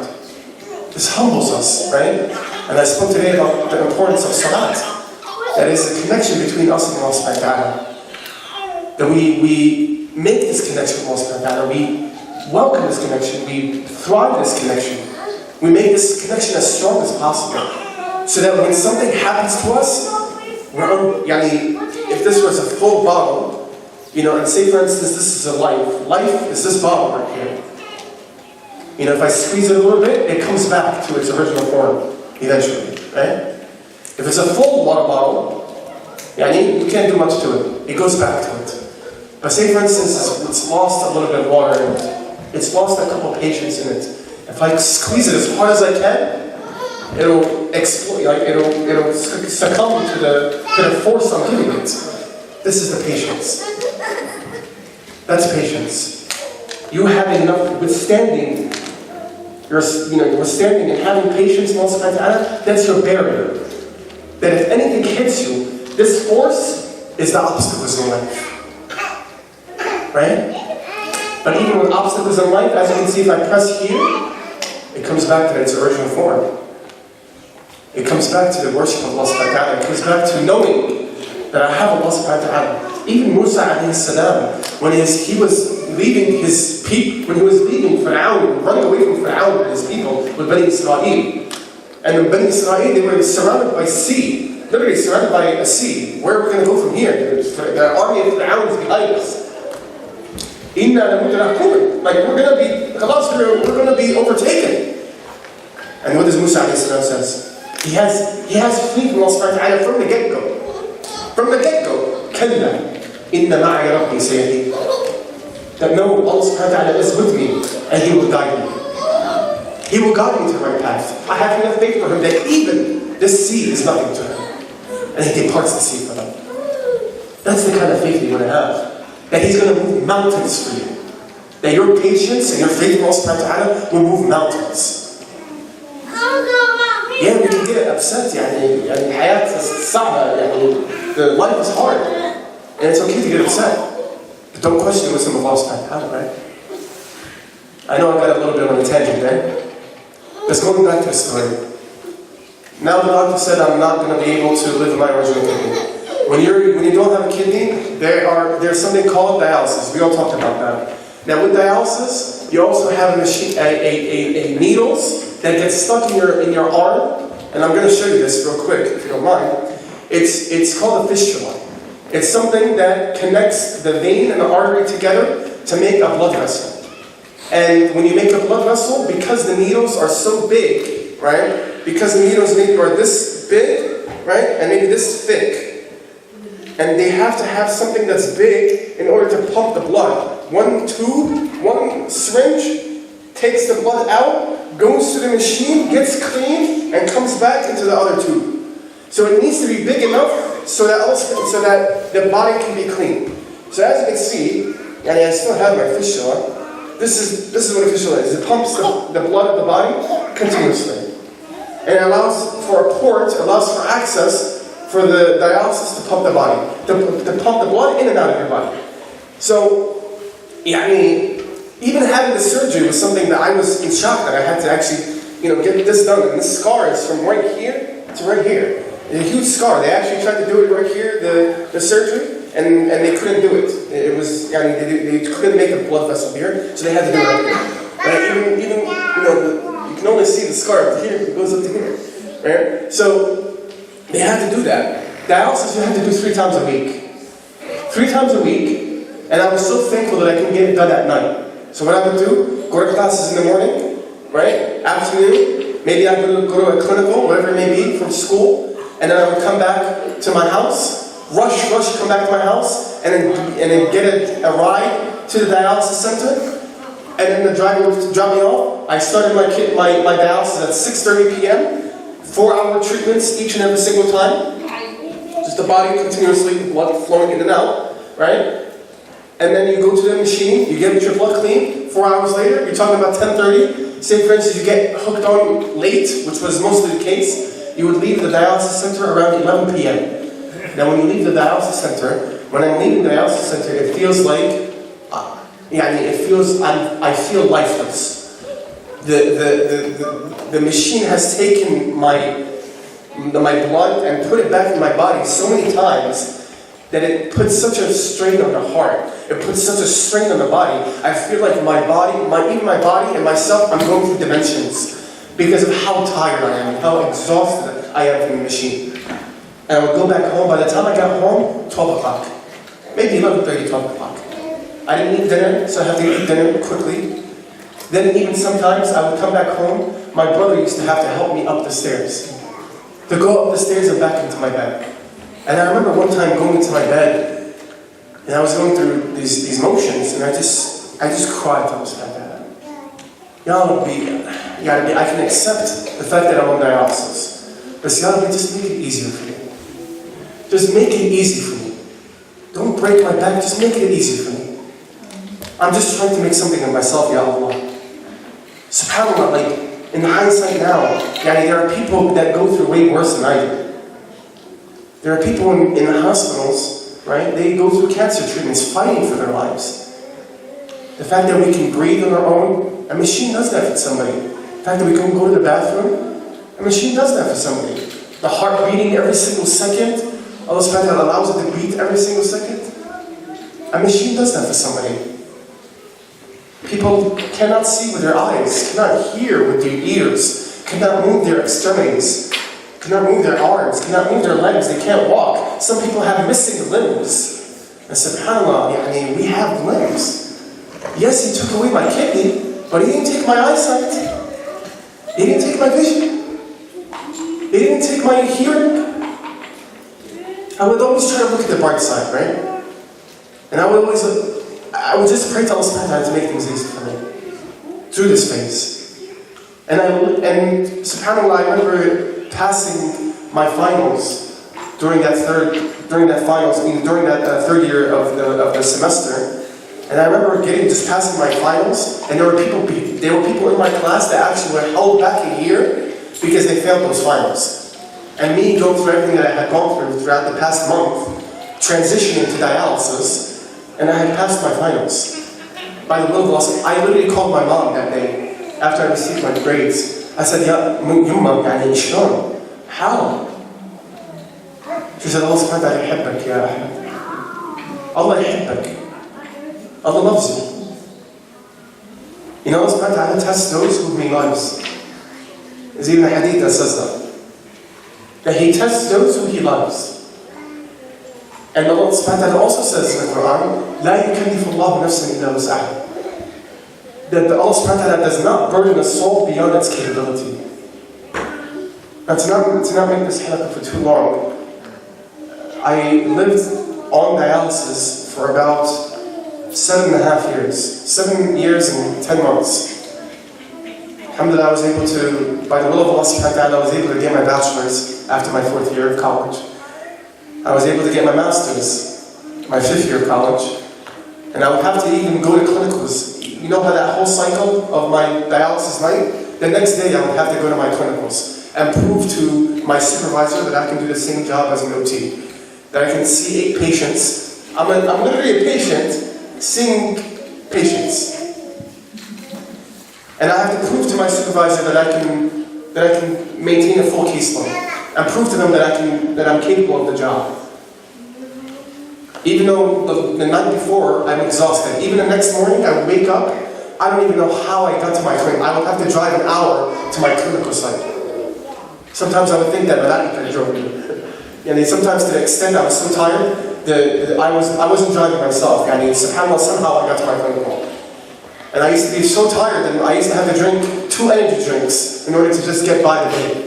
This humbles us, right? And I spoke today about the importance of salat. That is the connection between us and Allah subhanahu wa ta'ala. That we make this connection with Allah subhanahu wa ta'ala. We welcome this connection. We thrive this connection. We make this connection as strong as possible. So that when something happens to us, if this was a full bottle, and say for instance this is a life is this bottle right here. If I squeeze it a little bit, it comes back to its original form eventually, right? If it's a full water bottle, you can't do much to it. It goes back to it. But say for instance it's lost a little bit of water in it. It's lost a couple of patience in it. If I squeeze it as hard as I can, it'll explode, it'll succumb to the force I'm giving it. This is the patience. That's patience. You have enough withstanding. You're withstanding and having patience in Allah subhanahu wa ta'ala, that's your barrier. That if anything hits you, this force is the obstacles in life. Right? But even with obstacles in life, as you can see, if I press here, it comes back to its original form. It comes back to the worship of Allah subhanahu wa ta'ala. It comes back to knowing that I have Allah subhanahu wa ta'ala. Even Musa alayhi salam, when he was leaving his people, when he was leaving Fir'aun, running away from Fir'aun and his people with Bani Israel. And the Bani Israel, they were surrounded by sea. Literally surrounded by a sea. Where are we going to go from here? The army of Fir'aun is behind us. Like we're going to be overtaken. And what does Musa alayhi salam says? He has faith in Allah subhanahu wa ta'ala from the get-go. From the get-go. كَلَّا إِنَّ مَعَيَ رَبِّي سَيَهْدِينِ. That no, Allah subhanahu wa ta'ala is with me and He will guide me. He will guide me to the right path. I have enough faith for Him that even this sea is nothing to Him. And He departs the sea for them. That's the kind of faith you want to have. That He's going to move mountains for you. That your patience and your faith in Allah subhanahu wa ta'ala will move mountains. Yeah, we can get upset. The life is hard. And it's okay to get upset. But don't question the wisdom of Allah subhanahu wa ta'ala, right? I know I got a little bit on a tangent there. Let's go back to the story. Now the doctor said I'm not going to be able to live with my original kidney. When you don't have a kidney, there's something called dialysis. We all talked about that. Now with dialysis, you also have a needles that gets stuck in your arm. And I'm going to show you this real quick, if you don't mind. It's called a fistula. It's something that connects the vein and the artery together to make a blood vessel. And when you make a blood vessel, because the needles are so big, right? Because the needles maybe are this big, right? And maybe this thick. And they have to have something that's big in order to pump the blood. One tube, one syringe takes the blood out, goes to the machine, gets cleaned, and comes back into the other tube. So it needs to be big enough so that the body can be clean. So as you can see, and I still have my fistula. This is what a fistula is. It pumps the blood of the body continuously. And it allows for a port, allows for access for the dialysis to pump the body, to pump the blood in and out of your body. So, even having the surgery was something that I was in shock that I had to actually, get this done. And this scar is from right here to right here. A huge scar. They actually tried to do it right here, the surgery, and they couldn't do it. It was, they couldn't make a blood vessel here, so they had to do it right here. Right? Even you can only see the scar up here. It goes up to here. Right? So they had to do that. Dialysis you had to do 3 times a week. 3 times a week, and I was so thankful that I could get it done at night. So what I would do, go to classes in the morning, right? Afternoon, maybe I would go to a clinical, whatever it may be, from school. And then I would come back to my house, rush, come back to my house, and then get a ride to the dialysis center. And then the driver would drop me off. I started my dialysis at 6:30 p.m. 4-hour treatments each and every single time. Just the body continuously, the blood flowing in and out, right? And then you go to the machine, you get your blood clean. 4 hours later, you're talking about 10:30. Say for instance you get hooked on late, which was mostly the case. You would leave the dialysis center around 11 p.m. Now when you leave the dialysis center, when I'm leaving the dialysis center, it feels like, I feel lifeless. The machine has taken my blood and put it back in my body so many times that it puts such a strain on the heart. It puts such a strain on the body. I feel like my body and myself, I'm going through dimensions. Because of how tired I am, how exhausted I am from the machine. And I would go back home. By the time I got home, 12 o'clock. Maybe 11:30, 12 o'clock. I didn't eat dinner, so I have to eat dinner quickly. Then even sometimes I would come back home. My brother used to have to help me up the stairs. To go up the stairs and back into my bed. And I remember one time going into my bed, and I was going through these motions, and I just cried to Allah subhanahu wa ta'ala. I can accept the fact that I'm on dialysis. But Ya Rabbi, just make it easier for me. Just make it easy for me. Don't break my back, just make it easy for me. I'm just trying to make something of myself, Ya Allah. SubhanAllah, like, in hindsight now, there are people that go through way worse than I did. There are people in the hospitals, right? They go through cancer treatments fighting for their lives. The fact that we can breathe on our own, a machine does that for somebody. The fact that we can go to the bathroom, a machine does that for somebody. The heart beating every single second, Allah subhanahu wa ta'ala allows it to beat every single second. A machine does that for somebody. People cannot see with their eyes, cannot hear with their ears, cannot move their extremities, cannot move their arms, cannot move their legs, they can't walk. Some people have missing limbs. And subhanAllah, we have limbs. Yes, He took away my kidney, but He didn't take my eyesight. He didn't take my vision. He didn't take my hearing. I would always try to look at the bright side, right? And I would just pray to Allah subhanahu wa ta'ala to make things easy for me through this phase. And subhanAllah, I remember passing my finals during that third year of the semester. And I remember passing my finals, and there were people in my class that actually were held back a year because they failed those finals. And me going through everything that I had gone through throughout the past month, transitioning to dialysis, and I had passed my finals. By the will of Allah, I literally called my mom that day after I received my grades. I said, Ya Yumma, Ishran, how? She said, Allah subhanahu wa ta'ala yuhibbak, ya Ahmad. Allah yuhibbak. Allah loves you. You know, Allah subhanahu wa ta'ala tests those whom He loves. There's even a hadith that says that He tests those who He loves. And Allah subhanahu wa ta'ala also says in the Quran, لا يكلف الله نفسا إلا وسعها. That Allah subhanahu wa ta'ala does not burden a soul beyond its capability. Now to not make this halaqah for too long, I lived on dialysis for about 7.5 years. 7 years and 10 months. Alhamdulillah, I was able to, by the will of Allah subhanahu wa ta'ala, I was able to get my bachelor's after my 4th year of college. I was able to get my master's, my 5th year of college. And I would have to even go to clinicals. You know how that whole cycle of my dialysis night? The next day I would have to go to my clinicals and prove to my supervisor that I can do the same job as an OT. That I can see 8 patients. I'm literally a patient seeing patients. And I have to prove to my supervisor that I can maintain a full caseload. And prove to them that I'm capable of the job. Even though the night before I'm exhausted. Even the next morning I wake up, I don't even know how I got to my clinic. I would have to drive an hour to my clinical site. Sometimes I would think that, but that would be drove me. And sometimes to the extent I was so tired, I wasn't driving myself. SubhanAllah, somehow I got to my clinical. And I used to be so tired that I used to have to drink 2 energy drinks in order to just get by the day.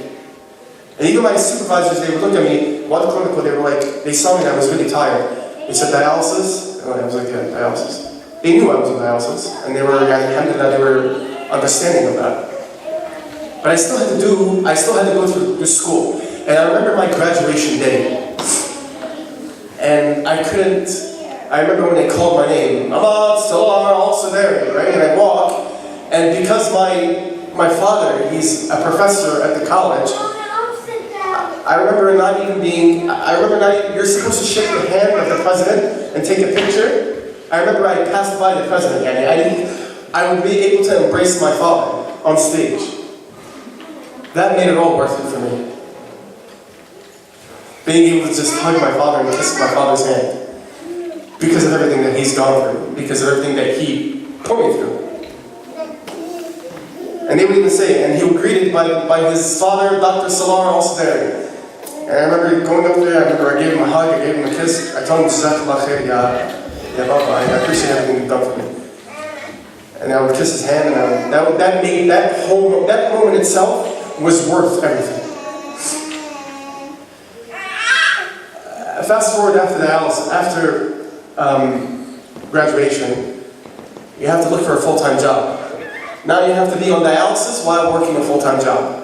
And even my supervisors, they would look at me, one clinical, they saw me and I was really tired. They said, dialysis? And I was like, yeah, dialysis. They knew I was on dialysis, and they were understanding of that. But I still had to go through school. And I remember my graduation day. And I remember when they called my name, Ahmad, Alsardary, right? And I walk, and because my father, he's a professor at the college, I remember not even, you're supposed to shake the hand of the president and take a picture. I remember I passed by the president, and I would be able to embrace my father on stage. That made it all worth it for me. Being able to just hug my father and kiss my father's hand. Because of everything that he's gone through. Because of everything that he put me through. And they would even say, and he was greeted by his father, Dr. Salar Alsardary. And I remember going up there, I gave him a hug, I gave him a kiss. I told him, Jazakallah khair, ya Baba, I appreciate everything you've done for me. And I would kiss his hand, and that moment itself was worth everything. Fast forward after graduation, you have to look for a full-time job. Now you have to be on dialysis while working a full-time job.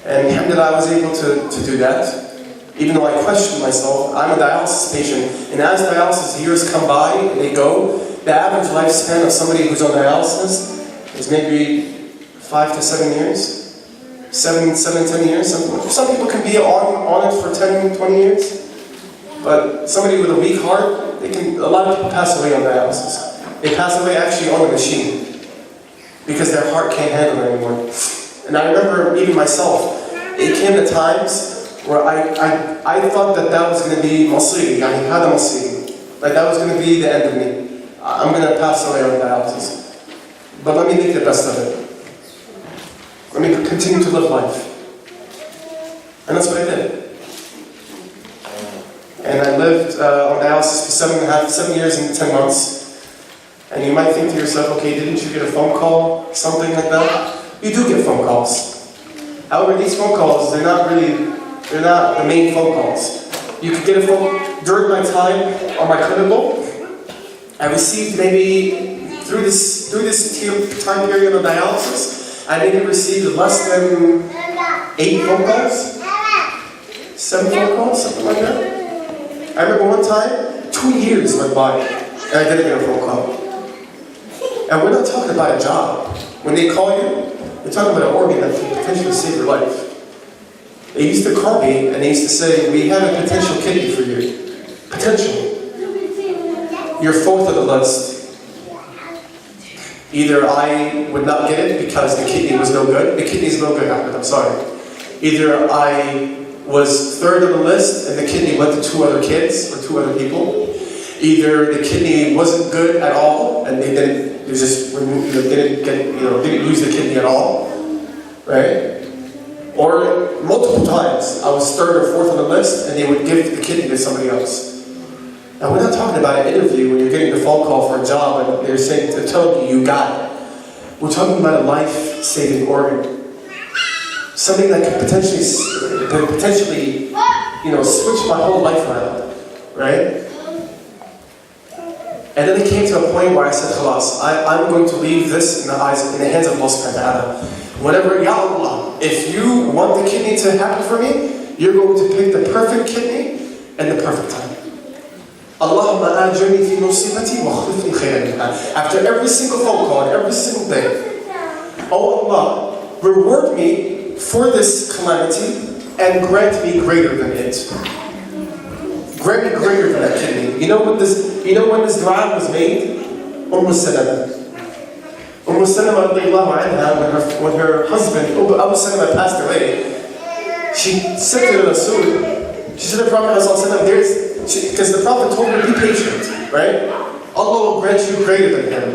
And alhamdulillah, I was able to do that. Even though I questioned myself, I'm a dialysis patient, and as dialysis years come by and they go, the average lifespan of somebody who's on dialysis is maybe 5 to 7 years. 10 years. Some people can be on it for 10, 20 years. But somebody with a weak heart, a lot of people pass away on dialysis. They pass away actually on the machine because their heart can't handle it anymore. And I remember even myself, it came to times where I thought that was going to be masiri, يعني هذا مصيري. Like that was going to be the end of me. I'm going to pass away on dialysis. But let me make the best of it. Let me continue to live life. And that's what I did. And I lived on dialysis for 7 years and 10 months. And you might think to yourself, okay, didn't you get a phone call? Something like that? You do get phone calls. However, these phone calls, they're not the main phone calls. You could get a phone, during my time on my clinical, I received maybe, through this time period of dialysis, I maybe received less than 8 phone calls, 7 phone calls, something like that. I remember one time, 2 years went by, and I didn't get a phone call. And we're not talking about a job. When they call you, they're talking about an organ that can potentially save your life. They used to call me, and they used to say, we have a potential kidney for you. Potential. You're 4th of the list. Either I would not get it because the kidney was no good. The kidney is no good, Ahmad, I'm sorry. Either I was 3rd on the list and the kidney went to 2 other kids or 2 other people. Either the kidney wasn't good at all and they didn't use the kidney at all, right? Or multiple times I was 3rd or 4th on the list and they would give the kidney to somebody else. Now we're not talking about an interview when you're getting the phone call for a job and they're telling you got it. We're talking about a life-saving organ. Something that could potentially switch my whole life around, right? And then it came to a point where I said, Khalas, I'm going to leave this in the hands of Allah subhanahu wa ta'ala. Whatever, Ya Allah, if you want the kidney to happen for me, you're going to pick the perfect kidney and the perfect time. Allahumma ajirni fi musibati wa khulifni khayran minha. After every single phone call, every single day, oh Allah, reward me for this calamity and grant me greater than it. Grant me greater than that kidney. You know when this dua was made? Salama. Salama radiallahu anha, when her husband, Abu Salama, passed away, she said to the Rasul, she said to the Prophet, because the Prophet told her, be patient, right? Allah will grant you greater than him.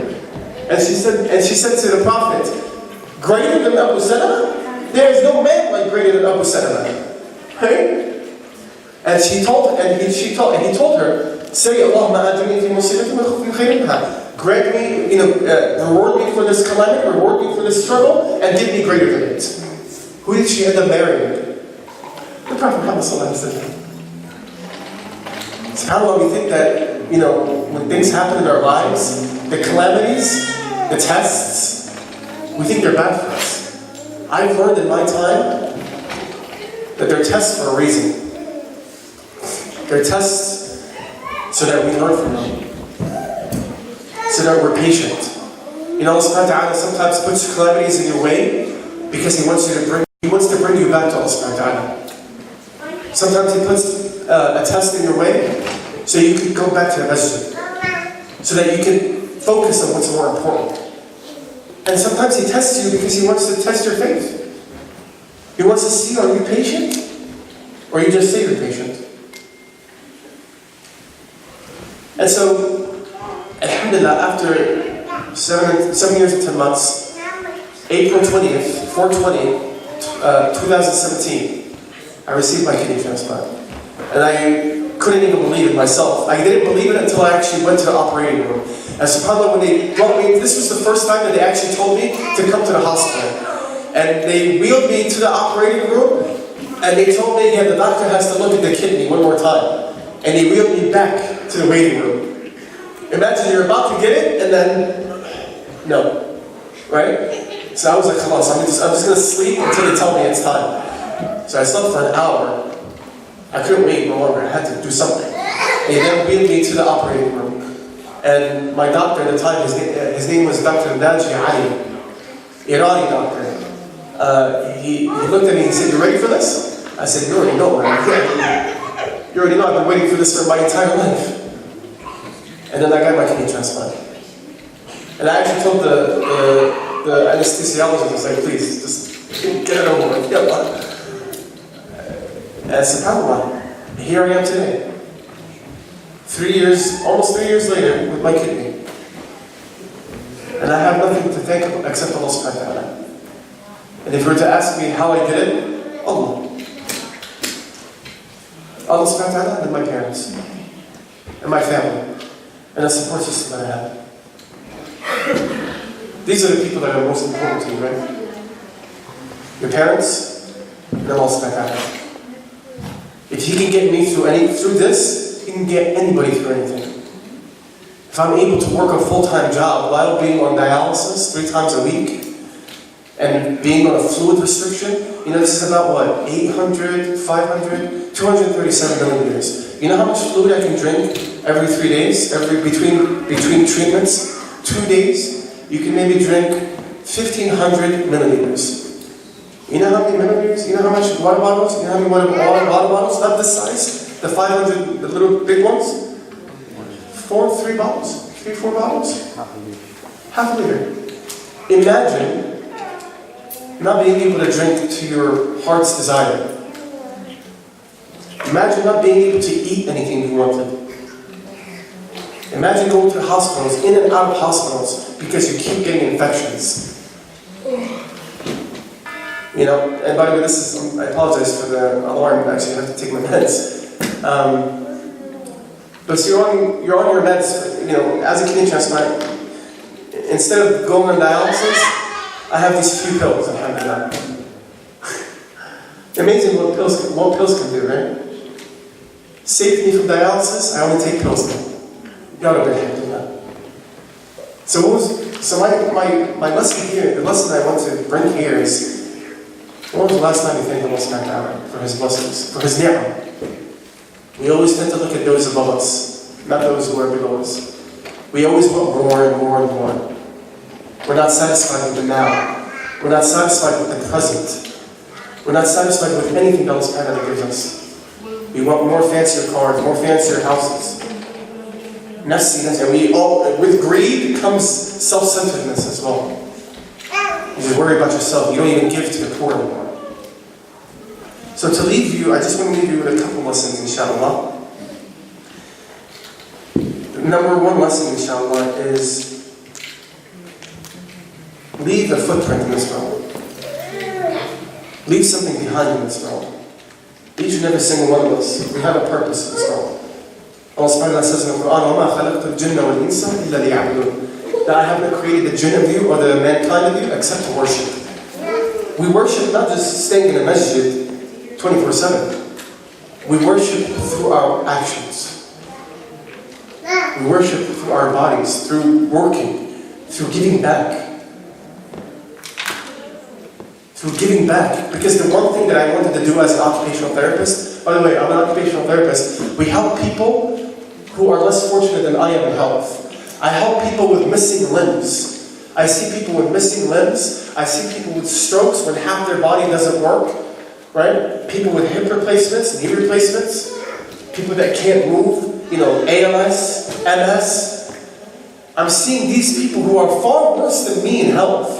And she said to the Prophet, greater than Abu Salama? There is no man like greater than Abu Salama. Right? And he told her, say, Allahumma ajirni fi musibati wa khulifni khayran minha. Grant me, reward me for this calamity, reward me for this struggle, and give me greater than it. Who did she end up marrying? The Prophet Muhammad sallallahu alaihi wasallam. SubhanAllah, we think that, when things happen in our lives, the calamities, the tests, we think they're bad for us. I've learned in my time that they're tests for a reason. They're tests so that we learn from them. So that we're patient. Allah subhanahu wa ta'ala sometimes puts calamities in your way because He wants to bring you back to Allah subhanahu wa ta'ala. Sometimes He puts a test in your way so you can go back to the masjid. So that you can focus on what's more important. And sometimes He tests you because He wants to test your faith. He wants to see, are you patient? Or you just say you're patient? And so, alhamdulillah, after 7 years and 10 months, April 20th, 2017, I received my kidney transplant. And I couldn't even believe it myself. I didn't believe it until I actually went to the operating room. And subhanAllah, when they brought me, this was the first time that they actually told me to come to the hospital. And they wheeled me to the operating room, and they told me, the doctor has to look at the kidney one more time. And they wheeled me back to the waiting room. Imagine you're about to get it, and then, no. Right? So I was like, Khalas, I'm just going to sleep until they tell me it's time. So I slept for an hour. I couldn't wait no longer. I had to do something. They then wheeled me to the operating room. And my doctor at the time, his name was Dr. Naji Ali, Irani doctor. He looked at me and said, "You ready for this?" I said, "You already know, man. You already know I've been waiting for this for my entire life." And then I got my kidney transplant. And I actually told the anesthesiologist, I was like, "Please, just get it over with." And subhanAllah, here I am today. 3 years, almost 3 years later, with my kidney. And I have nothing to thank except Allah subhanahu wa ta'ala. And if you were to ask me how I did it, Allah. Allah subhanahu wa ta'ala and my parents. And my family. And the support system that I have. These are the people that are most important to you, right? Your parents, and Allah subhanahu wa ta'ala. If He can get me through this, He can get anybody through anything. If I'm able to work a full-time job while being on dialysis 3 times a week, and being on a fluid restriction, this is about what, 800, 500, 237 milliliters. You know how much fluid I can drink every 3 days, between treatments? 2 days, you can maybe drink 1,500 milliliters. You know how many milliliters? You know how much water bottles? You know how many water bottles? Not this size, the 500, the little big ones? 3 bottles? 3, 4 bottles? Half a liter. Imagine not being able to drink to your heart's desire. Imagine not being able to eat anything you wanted. Imagine going to hospitals, in and out of hospitals, because you keep getting infections. And by the way, I apologize for the alarm, actually I have to take my meds. But so you're on your meds, as a kidney transplant, instead of going on dialysis, I have these few pills, alhamdulillah. Amazing what pills can do, right? Saved me from dialysis, I only take pills now. God alhamdulillah. So my lesson here, the lesson I want to bring here is, when was the last time you thanked Allah subhanahu wa ta'ala for His blessings, for His ni'mah? We always tend to look at those above us, not those who are below us. We always want more and more and more. We're not satisfied with the now. We're not satisfied with the present. We're not satisfied with anything that Allah subhanahu wa ta'ala gives us. We want more fancier cars, more fancier houses. And with greed comes self-centeredness as well. You worry about yourself. You don't even give to the poor anymore. So to leave you, I just want to leave you with a couple lessons, inshallah. The number one lesson, inshallah, is leave a footprint in this world. Leave something behind in this world. Each and every single one of us, we have a purpose in this world. Allah subhanahu wa ta'ala says in the Quran, وَمَا خَلَقْتُ الْجِنَّ وَالْإِنسَ إِلَّا لِيَعْبُدُونَ. That I haven't created the jinn of you or the mankind of you except to worship. We worship not just staying in a masjid 24/7. We worship through our actions. We worship through our bodies, through working, through giving back. Through giving back. Because the one thing that I wanted to do as an occupational therapist, by the way, I'm an occupational therapist, we help people who are less fortunate than I am in health. I help people with missing limbs. I see people with missing limbs. I see people with strokes when half their body doesn't work. Right? People with hip replacements, knee replacements. People that can't move. ALS, MS. I'm seeing these people who are far worse than me in health.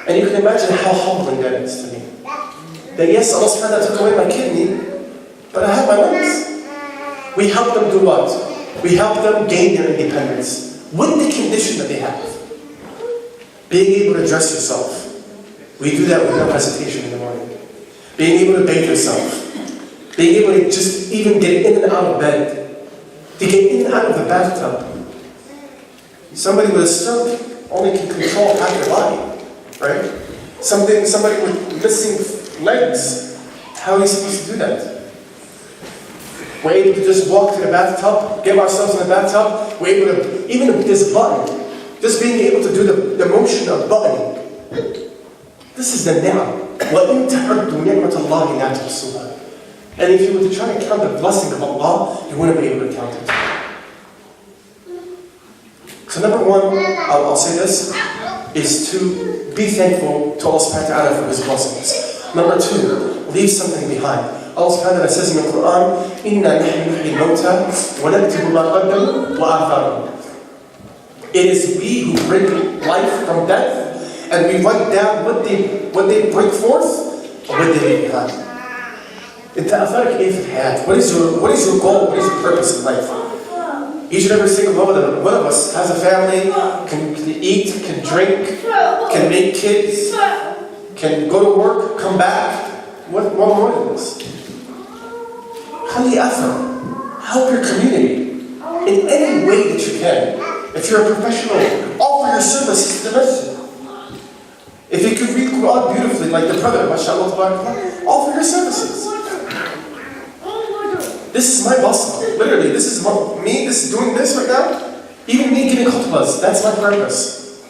And you can imagine how humbling that is to me. That yes, Allah subhanahu wa ta'ala took away my kidney, but I have my limbs. We help them do what? We help them gain their independence with the condition that they have. Being able to dress yourself. We do that with no hesitation in the morning. Being able to bathe yourself. Being able to just even get in and out of bed. To get in and out of the bathtub. Somebody with a stroke only can control half their body. Right? Somebody with missing legs. How are you supposed to do that? We're able to just walk to the bathtub, get ourselves in the bathtub. We're able to, even with this button, just being able to do the motion of buttoning. This is the ni'mah. وَإِن تَعُدُّوا نِعْمَةَ اللَّهِ لَا تُحْصُوهَا. And if you were to try to count the blessing of Allah, you wouldn't be able to count it. So number one, I'll say this, is to be thankful to Allah subhanahu wa ta'ala for His blessings. Number two, leave something behind. Allah subhanahu wa ta'ala says in the Quran, إِنَّا نَحْنُ نُحْيِي الْمَوْتَى وَنَكْتُبُ مَا قَدَّمُوا وَآثَارَهُم. It is we who bring life from death, and we write down what they bring forth or what they leave behind. أنت أثرك إيه في الحياة? What is your goal? What is your purpose in life? Each and every single one of us has a family, can eat, can drink, can make kids, can go to work, come back. What more than this? خلي أثر. Help your community in any way that you can. If you're a professional, offer your services to the masjid. If you could read Quran beautifully, like the brother, mashallah, offer your services. This is my basma. Literally, this is me doing this right now. Even me giving khutbahs, that's my purpose.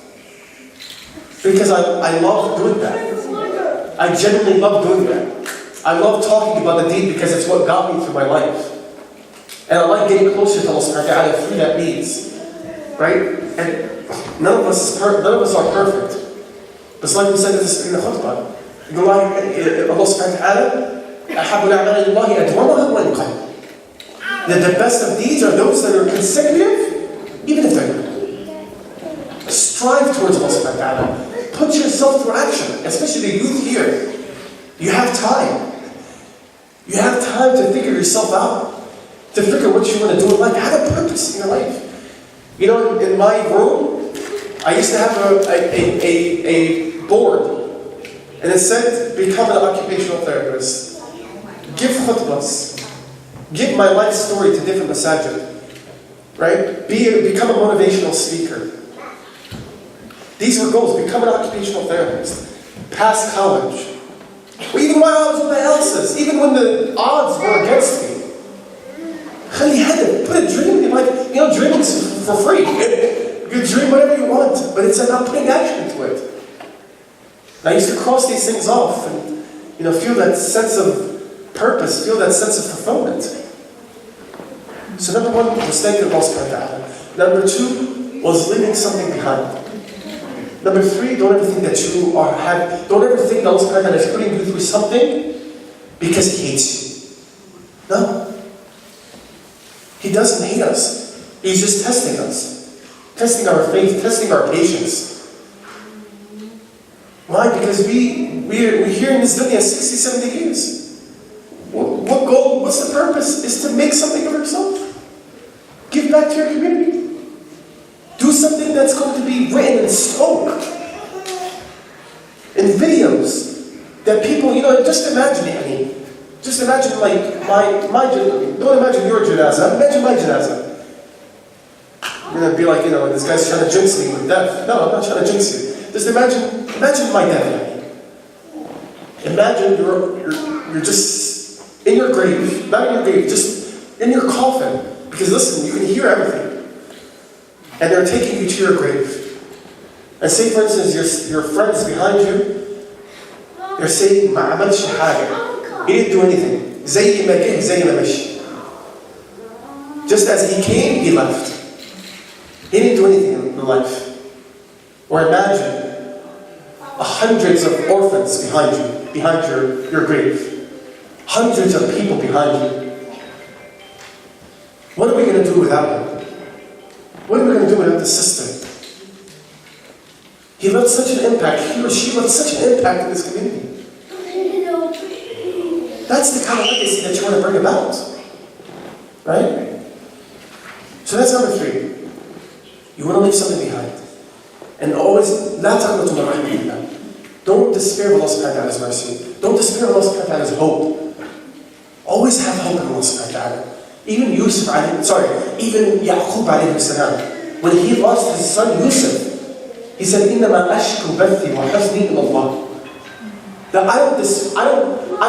Because I love doing that. I genuinely love doing that. I love talking about the deen because it's what got me through my life. And I like getting closer to Allah subhanahu wa ta'ala through that means. Right? And none of us are perfect. But like we said this in the khutbah, Allah subhanahu wa ta'ala, أَحَبُّ الْأَعْمَالِ إِلَى اللَّهِ أَدْوَمُهَا وَإِنْ قَلَّ. The best of deeds are those that are consecutive, even if they're good. Strive towards Allah subhanahu wa ta'ala. Put yourself through action, especially the youth here. You have time. You have time to figure yourself out, to figure what you want to do in life. Have a purpose in your life. You know, in my room, I used to have a board, and it said, become an occupational therapist. Give khutbahs. Give my life story to different masajid. Right? Become a motivational speaker. These were goals. Become an occupational therapist. Pass college. Or even while I was with my else's, even when the odds were against me. خلي هدف. Put a dream in your life. You know, dreaming is for free. You can dream whatever you want, but it's about putting action into it. And I used to cross these things off and, feel that sense of purpose, feel that sense of fulfillment. So number one was thanking Allah subhanahu wa ta'ala. Number two was leaving something behind. Number three, don't ever think that don't ever think that Allah subhanahu wa ta'ala is putting you through something because He hates you. No. He doesn't hate us. He's just testing us. Testing our faith, testing our patience. Why? Because we're here in this dunya 60, 70 years. What goal, what's the purpose? Is to make something of yourself. Give back to your community. Do something that's going to be written in stone. In videos that people, just imagine it. Just imagine like my don't imagine your janazah, imagine my janazah. You're going to be like, this guy's trying to jinx me with death. No, I'm not trying to jinx you. Just imagine my death. Imagine you're just in your grave, not in your grave, just in your coffin. Because listen, you can hear everything. And they're taking you to your grave. And say for instance, your friends behind you, they're saying, ما عملش حاجة. He didn't do anything. زي ما جه زي ما مشي. Just as he came, he left. He didn't do anything in life. Or imagine hundreds of orphans behind your grave. Hundreds of people behind you. What are we going to do without him? What are we going to do without the sister? He left such an impact. He or she left such an impact in this community. That's the kind of legacy that you want to bring about. Right? So that's number three. You want to leave something behind. And always, لا تقنطوا من رحمة الله. Don't despair of Allah subhanahu wa ta'ala's mercy. Don't despair of Allah subhanahu wa ta'ala's hope. Always have hope in Allah subhanahu wa ta'ala. Even Yaqub alayhi salam, when he lost his son Yusuf, he said, إِنَّمَا أَشْكُ بَثِّي وَحَزْنِي إِلَى اللَّهِ. That I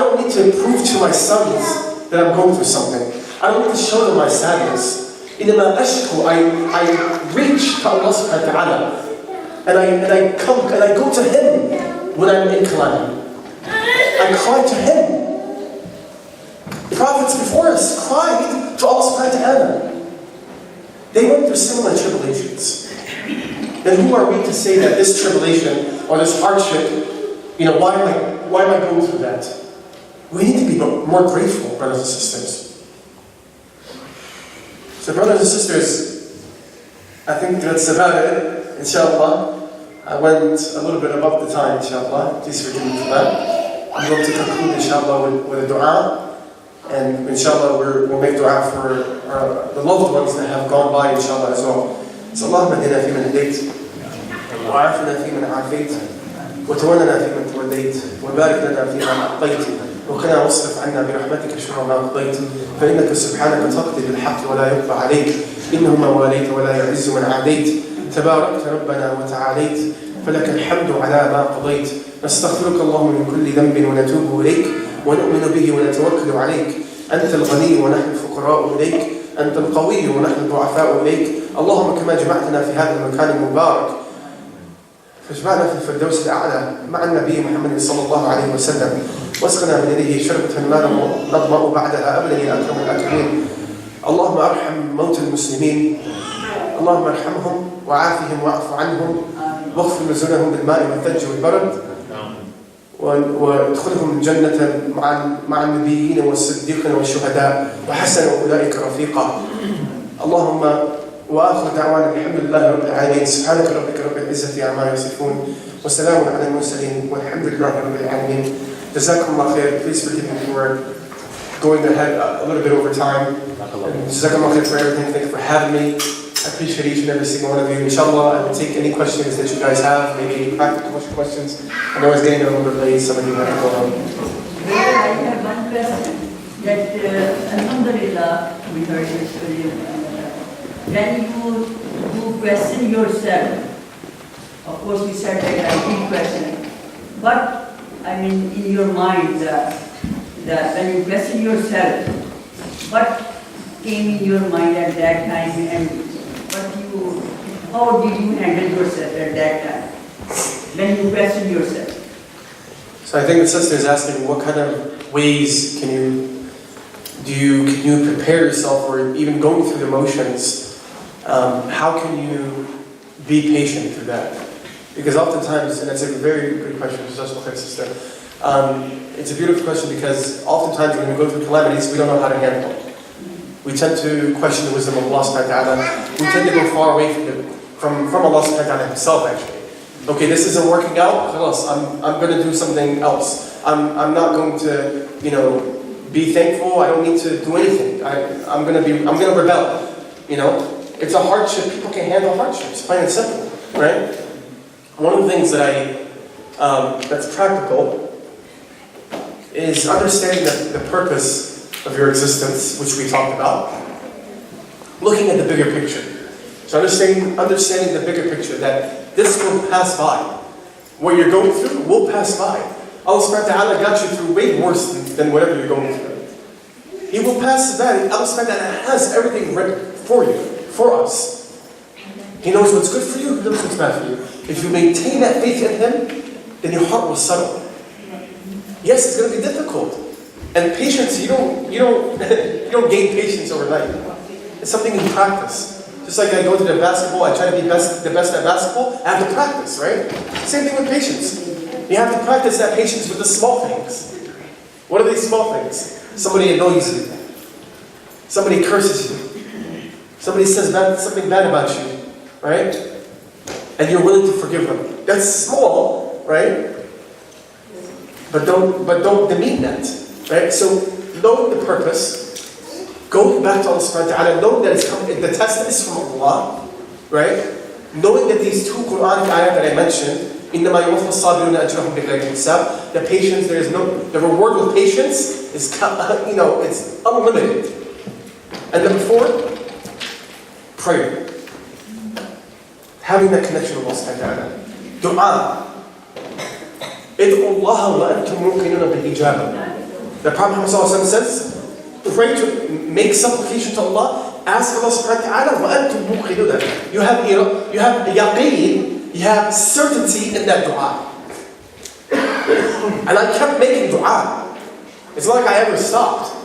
don't need to prove to my sons that I'm going through something. I don't need to show them my sadness. إِنَّمَا أَشْكُ, I reach to Allah subhanahu wa ta'ala. And I go to Him when I'm in calamity. I cry to Him. Prophets before us cried to Allah subhanahu wa ta'ala. They went through similar tribulations. then who are we to say that this tribulation or this hardship, why am I going through that? We need to be more grateful, brothers and sisters. So brothers and sisters, I think that's about it, inshallah. I went a little bit above the time, inshallah. Please forgive me for that. I'm going to conclude, inshallah, with a dua. And inshallah, we'll make dua for the loved ones that have gone by, inshallah, as well. So Allahumma hadina fi man hadayt, wa afina fi man afayt, wa tawallana fi man tawallayt, wa barik lana fi ma a'tayt. وقنا واصرف عنا برحمتك شر ما قضيت فإنك سبحانك تقضي بالحق ولا يقضى عليك إنه ما واليت ولا يعز من عاديت تباركت ربنا وتعاليت فلك الحمد على ما قضيت نستغفرك اللهم من كل ذنب ونتوب إليك ونؤمن به ونتوكل عليك أنت الغني ونحن الفقراء إليك أنت القوي ونحن الضعفاء إليك اللهم كما جمعتنا في هذا المكان المبارك فاجمعنا في الفردوس الأعلى مع النبي محمد صلى الله عليه وسلم واسقنا من يده شربة لا نظمأ بعدها أبدا يا أكرم الأكرمين اللهم ارحم موتى المسلمين اللهم ارحمهم وعافهم واعف عنهم واغفر نزلهم بالماء والثلج والبرد وادخلهم الجنة مع النبيين والصديقين والشهداء وحسن أولئك رفيقا اللهم وآخر دعوانا الحمد لله رب العالمين سبحانك ربك رب العزة عما يصفون وسلام على المرسلين والحمد لله رب العالمين Jazakumullah khair. Please forgive me for going ahead a little bit over time. Jazakumullah khair for everything. Thank you for having me. I appreciate each and every single one of you. Inshallah, I will take any questions that you guys have, maybe practical questions. I know it's getting a little bit late. Some of you have to go home. I have one question. That Alhamdulillah, we heard this story. When you question yourself, of course we said that I did question, but I mean, in your mind, that when you question yourself, what came in your mind at that time, and how did you handle yourself at that time when you question yourself? So I think the sister is asking, what kind of ways can you prepare yourself, or even going through the motions? How can you be patient through that? Because oftentimes, and it's a very good question, sister. It's a beautiful question because oftentimes when we go through calamities, we don't know how to handle it. We tend to question the wisdom of Allah subhanahu wa ta'ala. We tend to go far away from Allah subhanahu wa ta'ala himself, actually. Okay, this isn't working out, I'm going to do something else. I'm not going to, be thankful. I don't need to do anything. I'm going to rebel. It's a hardship. People can't handle hardships, plain and simple, right? One of the things that that's practical is understanding the purpose of your existence, which we talked about. Looking at the bigger picture. So understanding the bigger picture, that this will pass by. What you're going through will pass by. Allah subhanahu wa ta'ala got you through way worse than whatever you're going through. He will pass by. Allah subhanahu wa ta'ala has everything ready for you, for us. He knows what's good for you, He knows what's bad for you. If you maintain that faith in Him, then your heart will settle. Yes, it's going to be difficult. And patience, you don't gain patience overnight. It's something you practice. Just like I go to the basketball, I try to be the best at basketball, I have to practice, right? Same thing with patience. You have to practice that patience with the small things. What are these small things? Somebody annoys you. Somebody curses you. Somebody says something bad about you, right? And you're willing to forgive them. That's small, right? But don't demean that, right? So know the purpose. Go back to Allah subhanahu wa ta'ala. Know that the test is from Allah, right? Knowing that these two Quranic ayah that I mentioned, إِنَّمَا يُوَفَّى الصَّابِرُونَ أَجْرَهُمْ بِغَيْرِ حِسَابٍ, the patience, the reward with patience is, it's unlimited. And number 4, prayer. Having that connection with Allah subhanahu wa ta'ala. Dua. ادعوا الله وأنتم موقنون بالإجابة. The Prophet Muhammad says, pray to make supplication to Allah, ask Allah subhanahu wa ta'ala, وأنتم موقنون. You have yaqeen, you have certainty in that dua. And I kept making dua. It's not like I ever stopped.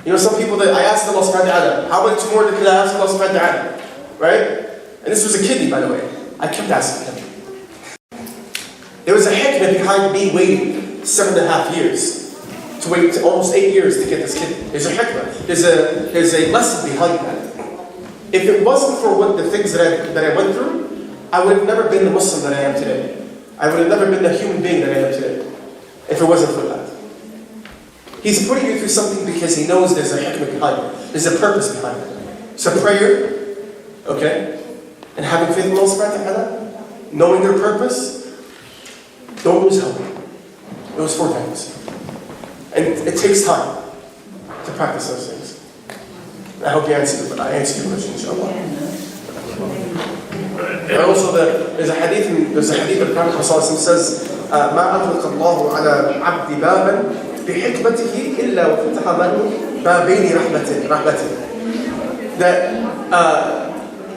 Some people that I asked Allah subhanahu wa ta'ala, how much more can I ask Allah subhanahu wa ta'ala? Right? And this was a kidney, by the way. I kept asking him. There was a hikmah behind me waiting 7.5 years. To wait almost 8 years to get this kidney. There's a hikmah. There's a lesson behind that. If it wasn't for the things that I went through, I would have never been the Muslim that I am today. I would have never been the human being that I am today. If it wasn't for that. He's putting you through something because he knows there's a hikmah behind it. There's a purpose behind it. So prayer, okay? And having faith in Allah subhanahu wa ta'ala, knowing your purpose, don't lose hope. Those 4 things. And it takes time to practice those things. I hope I answered your question, inshallah. And also there's a hadith of the Prophet says, ما أغلق الله على عبد بابا بحكمته إلا وفتح له بابين رحمته. That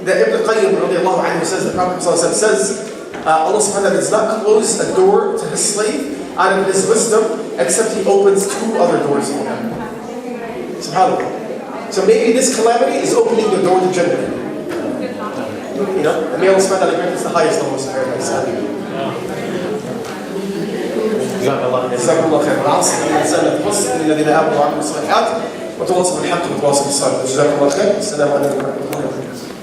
Ibn Qayyim radiallahu anhu says, the Prophet says, Allah subhanahu wa ta'ala does not close a door to his slave out of his wisdom except he opens 2 other doors for him. SubhanAllah. So maybe this calamity is opening the door to Jannah. You know, and may Allah subhanahu wa ta'ala grant us the highest levels of paradise. جزاكم الله خير. والعصر الإنسان يتوسط للذين آمنوا وعملوا الصالحات وتواصوا بالحق وتواصوا بالصبر. جزاكم الله خير. السلام عليكم ورحمة الله وبركاته.